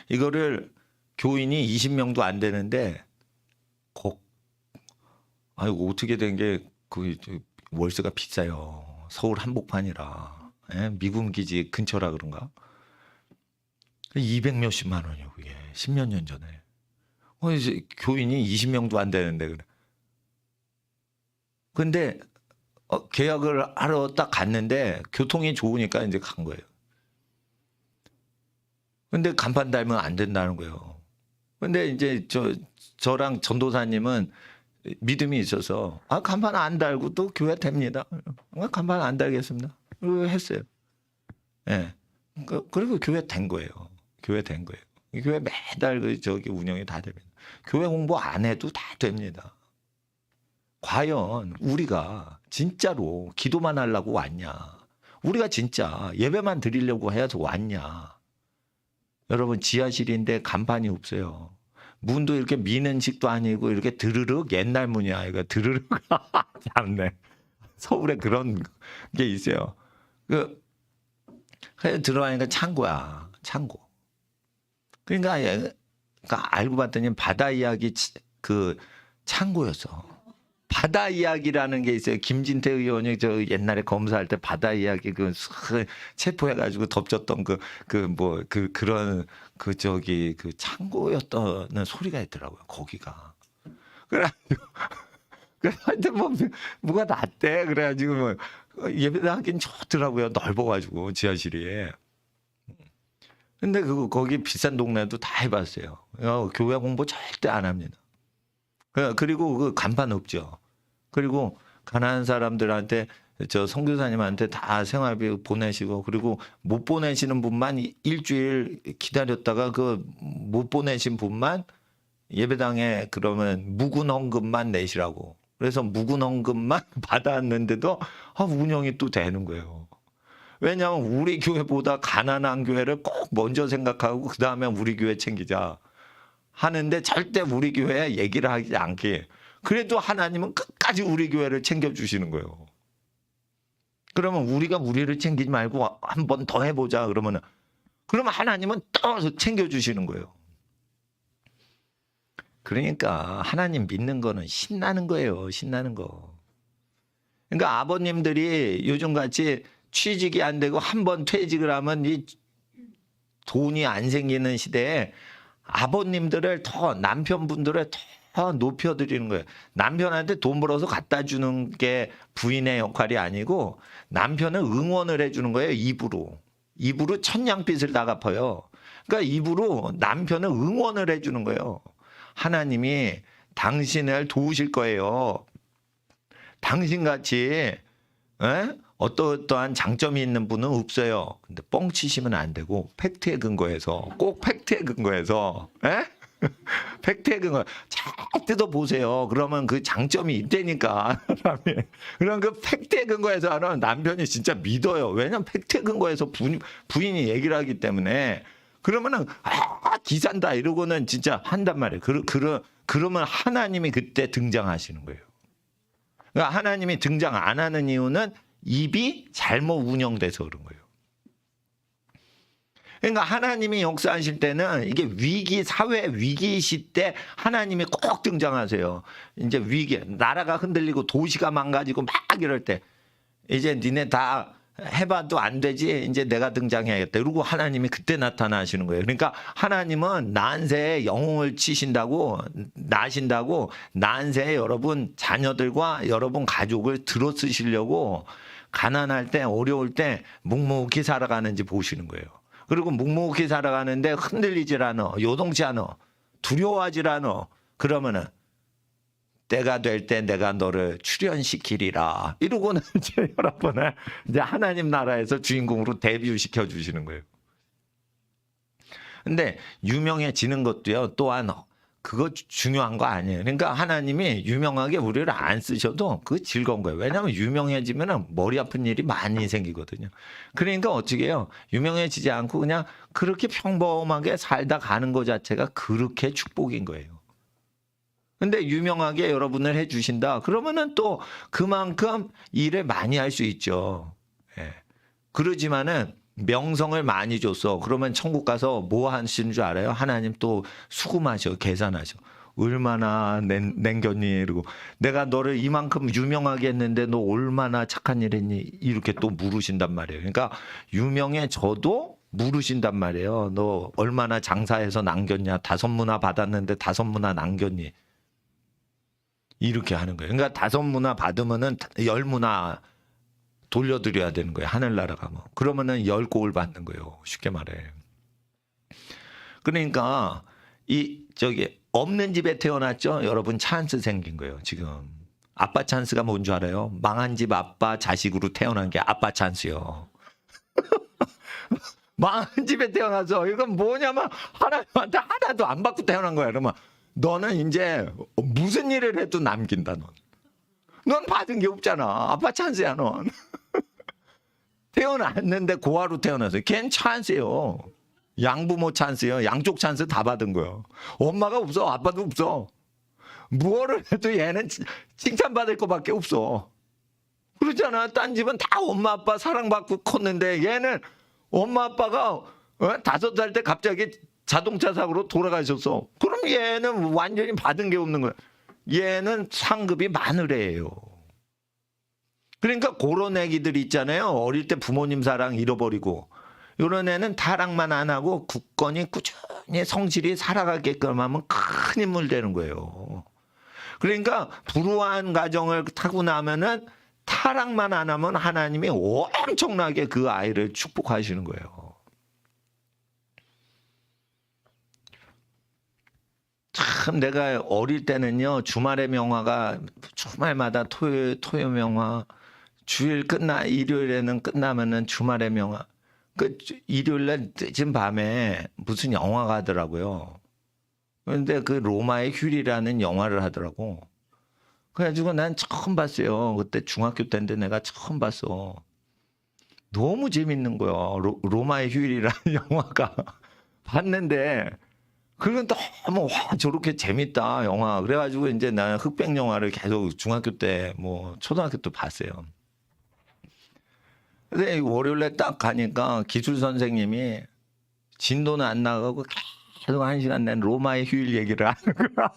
이거를 교인이 20명도 안 되는데, 아이고, 어떻게 된 게, 월세가 비싸요. 서울 한복판이라. 예? 미군 기지 근처라 그런가? 200 몇십만 원이요, 그게. 10몇 년 전에. 이제 교인이 20명도 안 되는데, 그래. 근데, 계약을 하러 딱 갔는데, 교통이 좋으니까 이제 간 거예요. 근데 간판 달면 안 된다는 거예요. 근데 이제 저랑 전도사님은 믿음이 있어서 간판 안 달고 또 교회 됩니다. 간판 안 달겠습니다. 그리고 했어요. 예. 그리고 교회 된 거예요. 교회 된 거예요. 교회 매달 운영이 다 됩니다. 교회 홍보 안 해도 다 됩니다. 과연 우리가 진짜로 기도만 하려고 왔냐? 우리가 진짜 예배만 드리려고 해서 왔냐? 여러분 지하실인데 간판이 없어요. 문도 이렇게 미는 식도 아니고 이렇게 드르륵 옛날 문이야. 이거 드르륵 참네. 서울에 그런 게 있어요. 그래서 들어가니까 창고야. 창고. 그러니까 알고 봤더니 바다 이야기 그 창고였어. 바다 이야기라는 게 있어요. 김진태 의원이 저 옛날에 검사할 때 바다 이야기 체포해가지고 덮쳤던 그런 그 창고였던 소리가 있더라고요. 거기가. 그래가지고 하여튼 뭐가 낫대. 그래가지고 뭐 예배당하긴 좋더라고요. 넓어가지고 지하실이. 근데 거기 비싼 동네도 다 해봤어요. 교회 공부 절대 안 합니다. 그리고 그 간판 없죠. 그리고 가난한 사람들한테 저 선교사님한테 다 생활비 보내시고, 그리고 못 보내시는 분만 일주일 기다렸다가 그 못 보내신 분만 예배당에 그러면 묵은 헌금만 내시라고. 그래서 묵은 헌금만 받았는데도 운영이 또 되는 거예요. 왜냐하면 우리 교회보다 가난한 교회를 꼭 먼저 생각하고 그 다음에 우리 교회 챙기자 하는데 절대 우리 교회에 얘기를 하지 않게. 그래도 하나님은 끝까지 우리 교회를 챙겨주시는 거예요. 그러면 우리가 우리를 챙기지 말고 한 번 더 해보자 그러면 하나님은 또 챙겨주시는 거예요. 그러니까 하나님 믿는 거는 신나는 거예요. 신나는 거. 그러니까 아버님들이 요즘같이 취직이 안 되고 한 번 퇴직을 하면 이 돈이 안 생기는 시대에 아버님들을 남편분들을 더 높여드리는 거예요. 남편한테 돈 벌어서 갖다 주는 게 부인의 역할이 아니고 남편은 응원을 해주는 거예요. 입으로 천냥빚을 다 갚아요. 그러니까 입으로 남편은 응원을 해주는 거예요. 하나님이 당신을 도우실 거예요. 당신같이 어떠한 장점이 있는 분은 없어요. 근데 뻥치시면 안 되고 팩트에 근거해서, 꼭 팩트에 근거해서, 팩트에 근거 잘 뜯어보세요. 그러면 그 장점이 있다니까. 그럼 그 팩트에 근거해서 하는 남편이 진짜 믿어요. 왜냐면 팩트에 근거해서 부인이 얘기를 하기 때문에. 그러면은 기산다 이러고는 진짜 한단 말이에요. 그러면 하나님이 그때 등장하시는 거예요. 그러니까 하나님이 등장 안 하는 이유는 입이 잘못 운영돼서 그런 거예요. 그러니까 하나님이 역사하실 때는 이게 사회 위기 시대 하나님이 꼭 등장하세요. 이제 나라가 흔들리고 도시가 망가지고 막 이럴 때 이제 니네 다 해봐도 안 되지. 이제 내가 등장해야겠다. 그리고 하나님이 그때 나타나시는 거예요. 그러니까 하나님은 난세에 영웅을 나신다고 난세에 여러분 자녀들과 여러분 가족을 들어쓰시려고 가난할 때 어려울 때 묵묵히 살아가는지 보시는 거예요. 그리고 묵묵히 살아가는데 흔들리질 않아. 요동치 않아. 두려워하질 않아. 그러면은 때가 될 때 내가 너를 출현시키리라. 이러고는 이제 여러분을 이제 하나님 나라에서 주인공으로 데뷔시켜 주시는 거예요. 근데 유명해지는 것도요, 또한 그거 중요한 거 아니에요. 그러니까 하나님이 유명하게 우리를 안 쓰셔도 그거 즐거운 거예요. 왜냐하면 유명해지면 머리 아픈 일이 많이 생기거든요. 그러니까 어떻게 해요? 유명해지지 않고 그냥 그렇게 평범하게 살다 가는 것 자체가 그렇게 축복인 거예요. 근데 유명하게 여러분을 해주신다. 그러면은 또 그만큼 일을 많이 할 수 있죠. 예. 그러지만은 명성을 많이 줬어. 그러면 천국 가서 뭐 하시는 줄 알아요? 하나님 또 수금하셔, 계산하셔. 얼마나 남겼니? 이러고 내가 너를 이만큼 유명하게 했는데 너 얼마나 착한 일 했니? 이렇게 또 물으신단 말이에요. 그러니까 유명해져도 물으신단 말이에요. 너 얼마나 장사해서 남겼냐? 5문화 받았는데 5문화 남겼니? 이렇게 하는 거예요. 그러니까 5문화 받으면은 10문화 돌려드려야 되는 거예요. 하늘나라 가면. 그러면은 10골 받는 거예요. 쉽게 말해. 그러니까 없는 집에 태어났죠. 여러분 찬스 생긴 거예요. 지금 아빠 찬스가 뭔 줄 알아요? 망한 집 아빠 자식으로 태어난 게 아빠 찬스요. 망한 집에 태어나서 이건 뭐냐면 하나님한테 하나도 안 받고 태어난 거야. 그러면 너는 이제 무슨 일을 해도 남긴다. 넌 받은 게 없잖아. 아빠 찬스야 넌. 태어났는데 고아로 태어났어요. 걔는 찬스예요. 양부모 찬스예요. 양쪽 찬스 다 받은 거예요. 엄마가 없어. 아빠도 없어. 무엇을 해도 얘는 칭찬받을 것밖에 없어. 그렇잖아. 딴 집은 다 엄마 아빠 사랑받고 컸는데 얘는 엄마 아빠가 5살 때 갑자기 자동차 사고로 돌아가셨어. 그럼 얘는 완전히 받은 게 없는 거야. 얘는 상급이 마누라예요. 그러니까 그런 애기들 있잖아요. 어릴 때 부모님 사랑 잃어버리고 이런 애는 타락만 안 하고 굳건히 꾸준히 성실히 살아가게끔 하면 큰 인물 되는 거예요. 그러니까 불우한 가정을 타고 나면은 타락만 안 하면 하나님이 엄청나게 그 아이를 축복하시는 거예요. 참 내가 어릴 때는요, 주말의 명화가 주말마다 토요 명화, 주일 일요일에는 끝나면은 주말의 명화. 그 일요일날 늦은 밤에 무슨 영화가 하더라고요. 그런데 그 로마의 휴리라는 영화를 하더라고. 그래가지고 난 처음 봤어요. 그때 중학교 때인데 내가 처음 봤어. 너무 재밌는 거야. 로마의 휴일이라는 영화가. 봤는데 그건 너무 와 저렇게 재밌다 영화. 그래가지고 이제 난 흑백 영화를 계속 중학교 때 뭐 초등학교 때 봤어요. 근데 월요일에 딱 가니까 기술 선생님이 진도는 안 나가고 계속 1시간 낸 로마의 휴일 얘기를 하는 거야.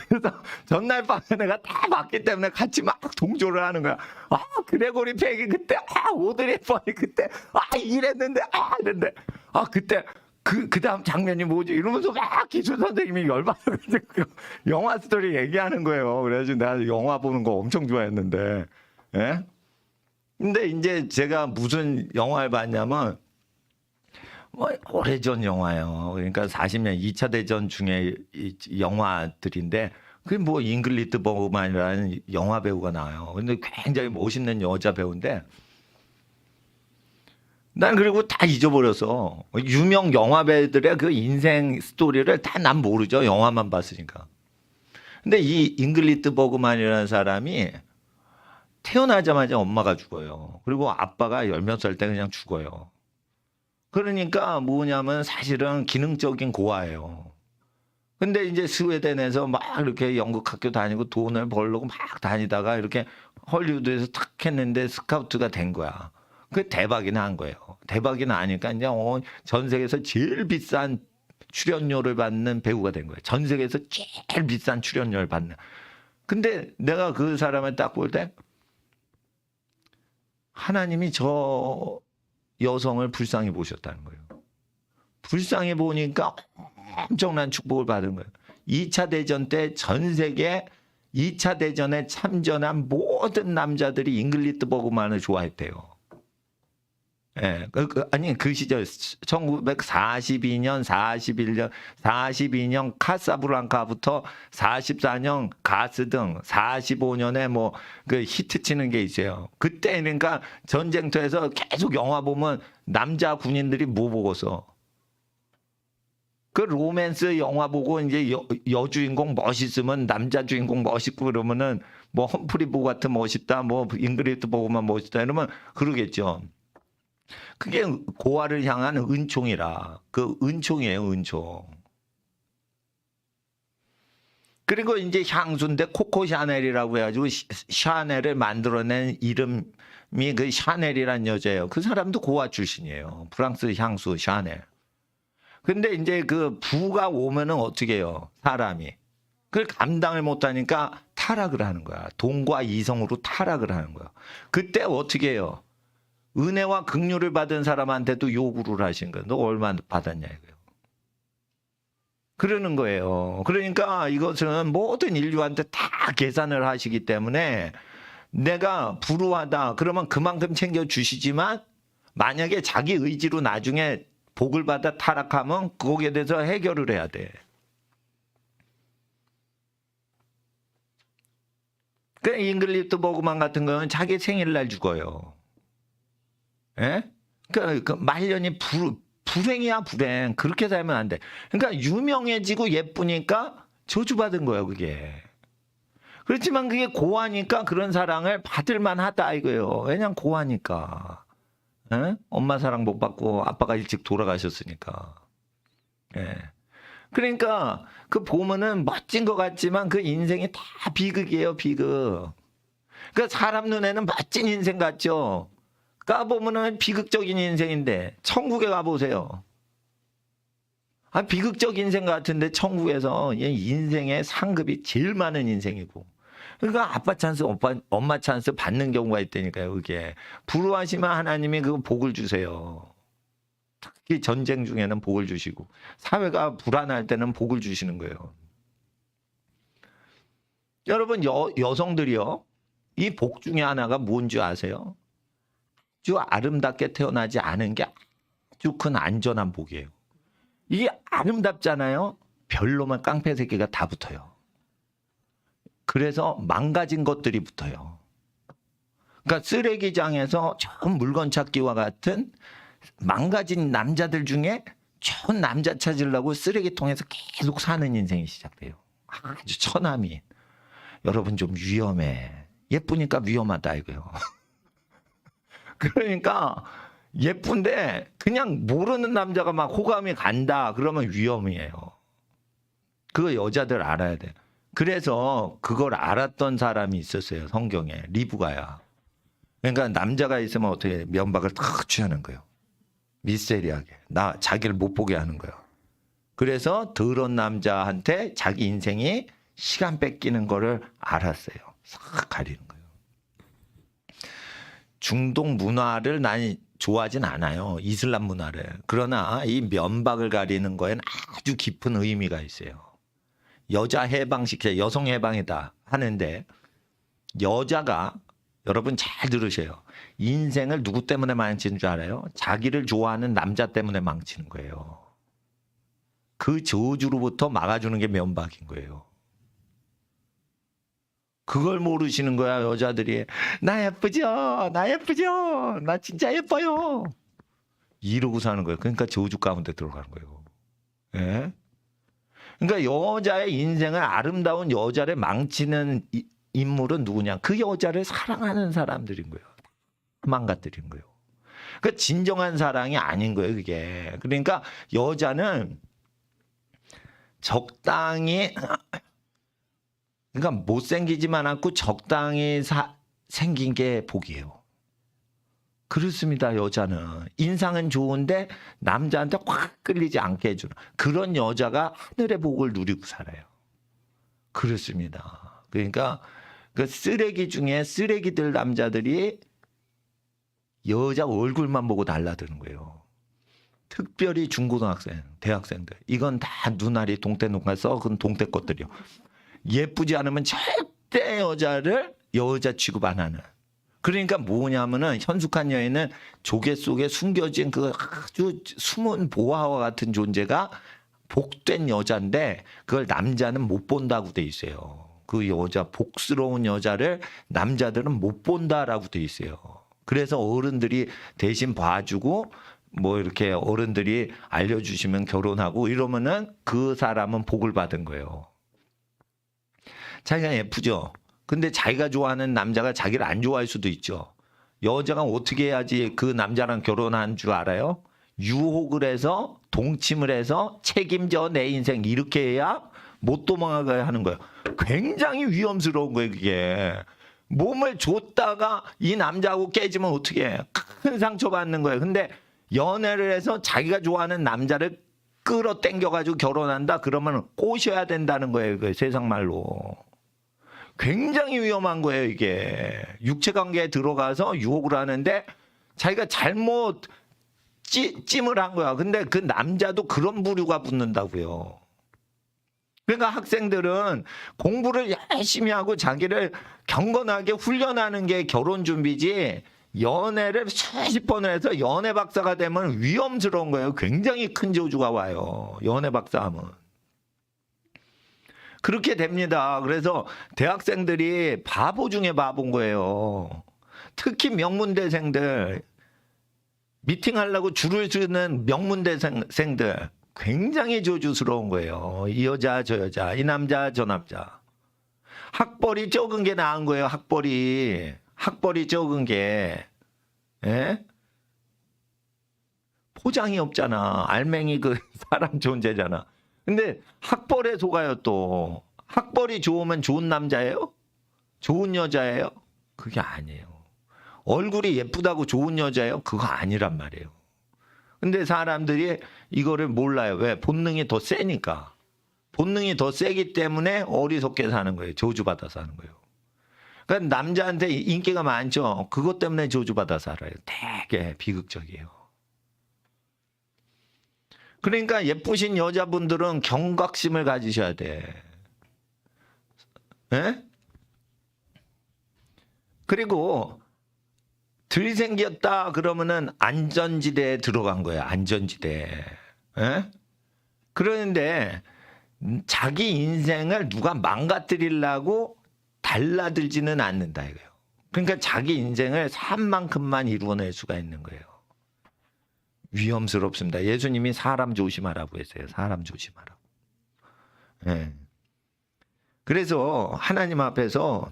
그래서 전날 밤에 내가 다 봤기 때문에 같이 막 동조를 하는 거야. 아, 그레고리 팩이 그때, 오드리 헵번이 그때, 이랬는데, 이랬는데, 그때, 그 다음 장면이 뭐지? 이러면서 막 기술 선생님이 열받아가지고 영화 스토리 얘기하는 거예요. 그래가지고 내가 영화 보는 거 엄청 좋아했는데, 예? 근데 이제 제가 무슨 영화를 봤냐면, 뭐 오래전 영화예요. 그러니까 40년 2차 대전 중에 영화들인데 그게 뭐 잉글리트 버그만이라는 영화 배우가 나와요. 근데 굉장히 멋있는 여자 배우인데 난 그리고 다 잊어버려서 유명 영화 배우들의 그 인생 스토리를 다 난 모르죠. 영화만 봤으니까. 근데 이 잉글리트 버그만이라는 사람이 태어나자마자 엄마가 죽어요. 그리고 아빠가 10몇 살 때 그냥 죽어요. 그러니까 뭐냐면 사실은 기능적인 고아예요. 근데 이제 스웨덴에서 막 이렇게 연극 학교 다니고 돈을 벌려고 막 다니다가 이렇게 헐리우드에서 탁 했는데 스카우트가 된 거야. 그 대박이 난 거예요. 대박이 나니까 이제 전 세계에서 제일 비싼 출연료를 받는 배우가 된 거예요. 전 세계에서 제일 비싼 출연료를 받는. 근데 내가 그 사람을 딱 볼 때 하나님이 저 여성을 불쌍히 보셨다는 거예요. 불쌍히 보니까 엄청난 축복을 받은 거예요. 2차 대전 때 전 세계 2차 대전에 참전한 모든 남자들이 잉글리트 버그만을 좋아했대요. 예, 아니 그 시절 1942년, 42년 카사블랑카부터 44년 가스 등 45년에 뭐 그 히트 치는 게 있어요. 그때 그러니까 전쟁터에서 계속 영화 보면 남자 군인들이 뭐 보고서 그 로맨스 영화 보고 이제 여주인공 멋있으면 남자 주인공 멋있고 그러면은 뭐 험프리 보가트 멋있다, 뭐 잉그리트 버그만 멋있다 이러면 그러겠죠. 그게 고아를 향한 은총이라. 그 은총이에요, 은총. 그리고 이제 향수인데 코코 샤넬이라고 해가지고 샤넬을 만들어낸 이름이 그 샤넬이란 여자예요. 그 사람도 고아 출신이에요. 프랑스 향수 샤넬. 근데 이제 그 부가 오면은 어떻게 해요? 사람이. 그걸 감당을 못하니까 타락을 하는 거야. 돈과 이성으로 타락을 하는 거야. 그때 어떻게 해요? 은혜와 긍휼을 받은 사람한테도 요구를 하신 거예요. 너 얼마 받았냐 이거예요. 그러는 거예요. 그러니까 이것은 모든 인류한테 다 계산을 하시기 때문에 내가 불우하다 그러면 그만큼 챙겨 주시지만 만약에 자기 의지로 나중에 복을 받아 타락하면 거기에 대해서 해결을 해야 돼. 그 잉글리트 버그만 같은 거는 자기 생일날 죽어요. 예? 그 말년이 불행이야, 불행. 그렇게 살면 안 돼. 그러니까 유명해지고 예쁘니까 저주받은 거예요, 그게. 그렇지만 그게 고하니까 그런 사랑을 받을만 하다 이거예요. 왜냐면 고하니까. 예? 엄마 사랑 못 받고 아빠가 일찍 돌아가셨으니까. 예. 그러니까 그 보면은 멋진 것 같지만 그 인생이 다 비극이에요, 비극. 그러니까 사람 눈에는 멋진 인생 같죠. 까보면은 비극적인 인생인데 천국에 가보세요. 비극적 인생 같은데 천국에서 인생의 상급이 제일 많은 인생이고. 그러니까 아빠 찬스, 엄마 찬스 받는 경우가 있다니까요. 그게 불우하시면 하나님이 그 복을 주세요. 특히 전쟁 중에는 복을 주시고 사회가 불안할 때는 복을 주시는 거예요. 여러분 여성들이요. 이 복 중에 하나가 뭔지 아세요? 아주 아름답게 태어나지 않은 게 아주 큰 안전한 복이에요. 이게 아름답잖아요. 별로만 깡패 새끼가 다 붙어요. 그래서 망가진 것들이 붙어요. 그러니까 쓰레기장에서 좋은 물건 찾기와 같은 망가진 남자들 중에 좋은 남자 찾으려고 쓰레기통에서 계속 사는 인생이 시작돼요. 아주 처남이. 여러분 좀 위험해. 예쁘니까 위험하다 이거요. 그러니까 예쁜데 그냥 모르는 남자가 막 호감이 간다 그러면 위험이에요. 그거 여자들 알아야 돼. 그래서 그걸 알았던 사람이 있었어요. 성경에 리브가야. 그러니까 남자가 있으면 어떻게 면박을 탁 취하는 거예요. 미스테리하게. 자기를 못 보게 하는 거예요. 그래서 더러운 남자한테 자기 인생이 시간 뺏기는 거를 알았어요. 싹 가리는 거예요. 중동 문화를 난 좋아하진 않아요. 이슬람 문화를. 그러나 이 면박을 가리는 거에는 아주 깊은 의미가 있어요. 여자 해방시켜 여성 해방이다 하는데 여자가 여러분 잘 들으세요. 인생을 누구 때문에 망치는 줄 알아요? 자기를 좋아하는 남자 때문에 망치는 거예요. 그 저주로부터 막아주는 게 면박인 거예요. 그걸 모르시는 거야 여자들이. 나 예쁘죠? 나 예쁘죠? 나 진짜 예뻐요. 이러고 사는 거예요. 그러니까 저주 가운데 들어가는 거예요. 예? 그러니까 여자의 인생을 아름다운 여자를 망치는 인물은 누구냐? 그 여자를 사랑하는 사람들인 거예요. 망가뜨리는 거예요. 그러니까 진정한 사랑이 아닌 거예요 그게. 그러니까 여자는 적당히 그러니까 못생기지만 않고 적당히 생긴 게 복이에요. 그렇습니다. 여자는 인상은 좋은데 남자한테 확 끌리지 않게 해주는 그런 여자가 하늘의 복을 누리고 살아요. 그렇습니다. 그러니까 그 쓰레기 중에 쓰레기들 남자들이 여자 얼굴만 보고 달라드는 거예요. 특별히 중고등학생, 대학생들. 이건 다 눈알이 동태눈깔 썩은 동태 것들이요. 예쁘지 않으면 절대 여자를 여자 취급 안 하는. 그러니까 뭐냐면은 현숙한 여인은 조개 속에 숨겨진 그 아주 숨은 보화와 같은 존재가 복된 여자인데 그걸 남자는 못 본다고 돼 있어요. 그 여자 복스러운 여자를 남자들은 못 본다라고 돼 있어요. 그래서 어른들이 대신 봐주고 뭐 이렇게 어른들이 알려주시면 결혼하고 이러면은 그 사람은 복을 받은 거예요. 자기가 예쁘죠. 근데 자기가 좋아하는 남자가 자기를 안 좋아할 수도 있죠. 여자가 어떻게 해야지 그 남자랑 결혼한 줄 알아요? 유혹을 해서 동침을 해서 책임져 내 인생 이렇게 해야 못 도망가게 하는 거예요. 굉장히 위험스러운 거예요 그게. 몸을 줬다가 이 남자하고 깨지면 어떻게 해? 큰 상처받는 거예요. 근데 연애를 해서 자기가 좋아하는 남자를 끌어당겨가지고 결혼한다 그러면 꼬셔야 된다는 거예요. 그 세상 말로. 굉장히 위험한 거예요 이게. 육체관계에 들어가서 유혹을 하는데 자기가 잘못 찜을 한 거야. 근데 그 남자도 그런 부류가 붙는다고요. 그러니까 학생들은 공부를 열심히 하고 자기를 경건하게 훈련하는 게 결혼 준비지 연애를 수십 번을 해서 연애 박사가 되면 위험스러운 거예요. 굉장히 큰 저주가 와요. 연애 박사 하면. 그렇게 됩니다. 그래서 대학생들이 바보 중에 바보인 거예요. 특히 명문대생들, 미팅하려고 줄을 서는 명문대생들 굉장히 저주스러운 거예요. 이 여자 저 여자, 이 남자 저 남자. 학벌이 적은 게 나은 거예요. 학벌이 적은 게. 예? 포장이 없잖아. 알맹이 그 사람 존재잖아. 근데 학벌에 속아요 또. 학벌이 좋으면 좋은 남자예요? 좋은 여자예요? 그게 아니에요. 얼굴이 예쁘다고 좋은 여자예요? 그거 아니란 말이에요. 근데 사람들이 이거를 몰라요. 왜? 본능이 더 세니까. 본능이 더 세기 때문에 어리석게 사는 거예요. 저주받아 사는 거예요. 그러니까 남자한테 인기가 많죠. 그것 때문에 저주받아 살아요. 되게 비극적이에요. 그러니까 예쁘신 여자분들은 경각심을 가지셔야 돼. 예? 그리고 들생겼다 그러면은 안전지대에 들어간 거예요. 안전지대. 예? 그러는데 자기 인생을 누가 망가뜨리려고 달라들지는 않는다 이거예요. 그러니까 자기 인생을 산만큼만 이루어낼 수가 있는 거예요. 위험스럽습니다. 예수님이 사람 조심하라고 했어요. 사람 조심하라고. 예. 그래서 하나님 앞에서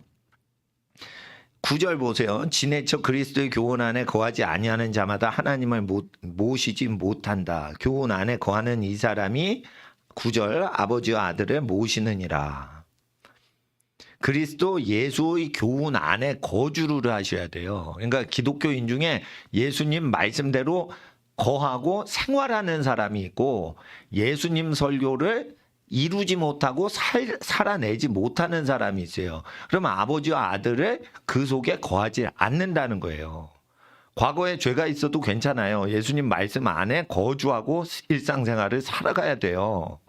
9절 보세요. 지내쳐 그리스도의 교훈 안에 거하지 아니하는 자마다 하나님을 모시지 못한다. 교훈 안에 거하는 이 사람이 9절 아버지와 아들을 모시느니라. 그리스도 예수의 교훈 안에 거주를 하셔야 돼요. 그러니까 기독교인 중에 예수님 말씀대로 거하고 생활하는 사람이 있고 예수님 설교를 이루지 못하고 살아내지 못하는 사람이 있어요. 그러면 아버지와 아들을 그 속에 거하지 않는다는 거예요. 과거에 죄가 있어도 괜찮아요. 예수님 말씀 안에 거주하고 일상생활을 살아가야 돼요.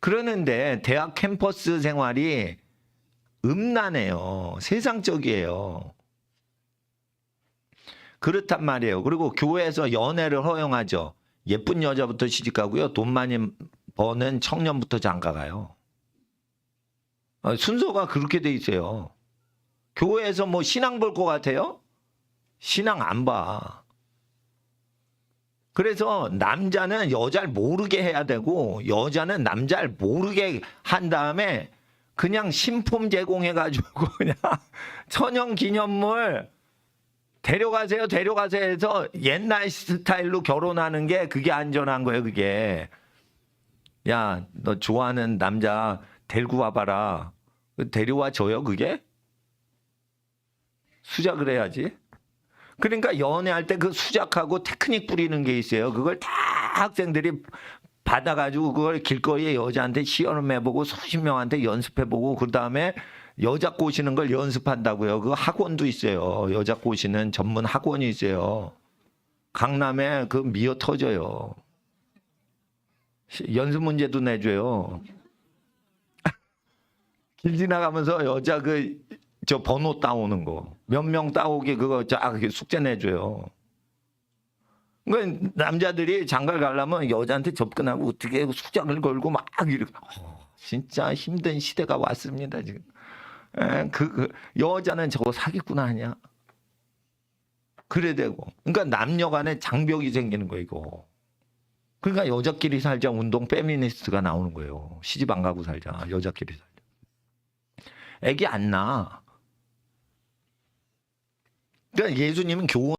그러는데 대학 캠퍼스 생활이 음란해요. 세상적이에요. 그렇단 말이에요. 그리고 교회에서 연애를 허용하죠. 예쁜 여자부터 시집가고요. 돈 많이 버는 청년부터 장가가요. 순서가 그렇게 돼 있어요. 교회에서 뭐 신앙 볼 것 같아요? 신앙 안 봐. 그래서 남자는 여자를 모르게 해야 되고 여자는 남자를 모르게 한 다음에 그냥 신품 제공해가지고 그냥 천연 기념물 데려가세요 해서 옛날 스타일로 결혼하는 게 그게 안전한 거예요. 그게. 야, 너 좋아하는 남자 데리고 와봐라. 데려와 줘요 그게? 수작을 해야지. 그러니까 연애할 때 그 수작하고 테크닉 뿌리는 게 있어요. 그걸 다 학생들이 받아가지고 그걸 길거리에 여자한테 시연해보고 수십 명한테 연습해보고 그 다음에 여자 꼬시는 걸 연습한다고요. 그 학원도 있어요. 여자 꼬시는 전문 학원이 있어요. 강남에 그 미어 터져요. 연습 문제도 내줘요. 길 지나가면서 여자 저 번호 따오는 거. 몇 명 따오게 그거 쫙 숙제 내줘요. 그러니까 남자들이 장가를 가려면 여자한테 접근하고 어떻게 수작을 걸고 막 이렇게. 진짜 힘든 시대가 왔습니다, 지금. 여자는 저거 사기꾼 아니야? 그래 되고. 그러니까 남녀 간에 장벽이 생기는 거예요, 이거. 그러니까 여자끼리 살자 운동 페미니스트가 나오는 거예요. 시집 안 가고 살자. 여자끼리 살자. 애기 안 낳아. 그러니까 예수님은 교훈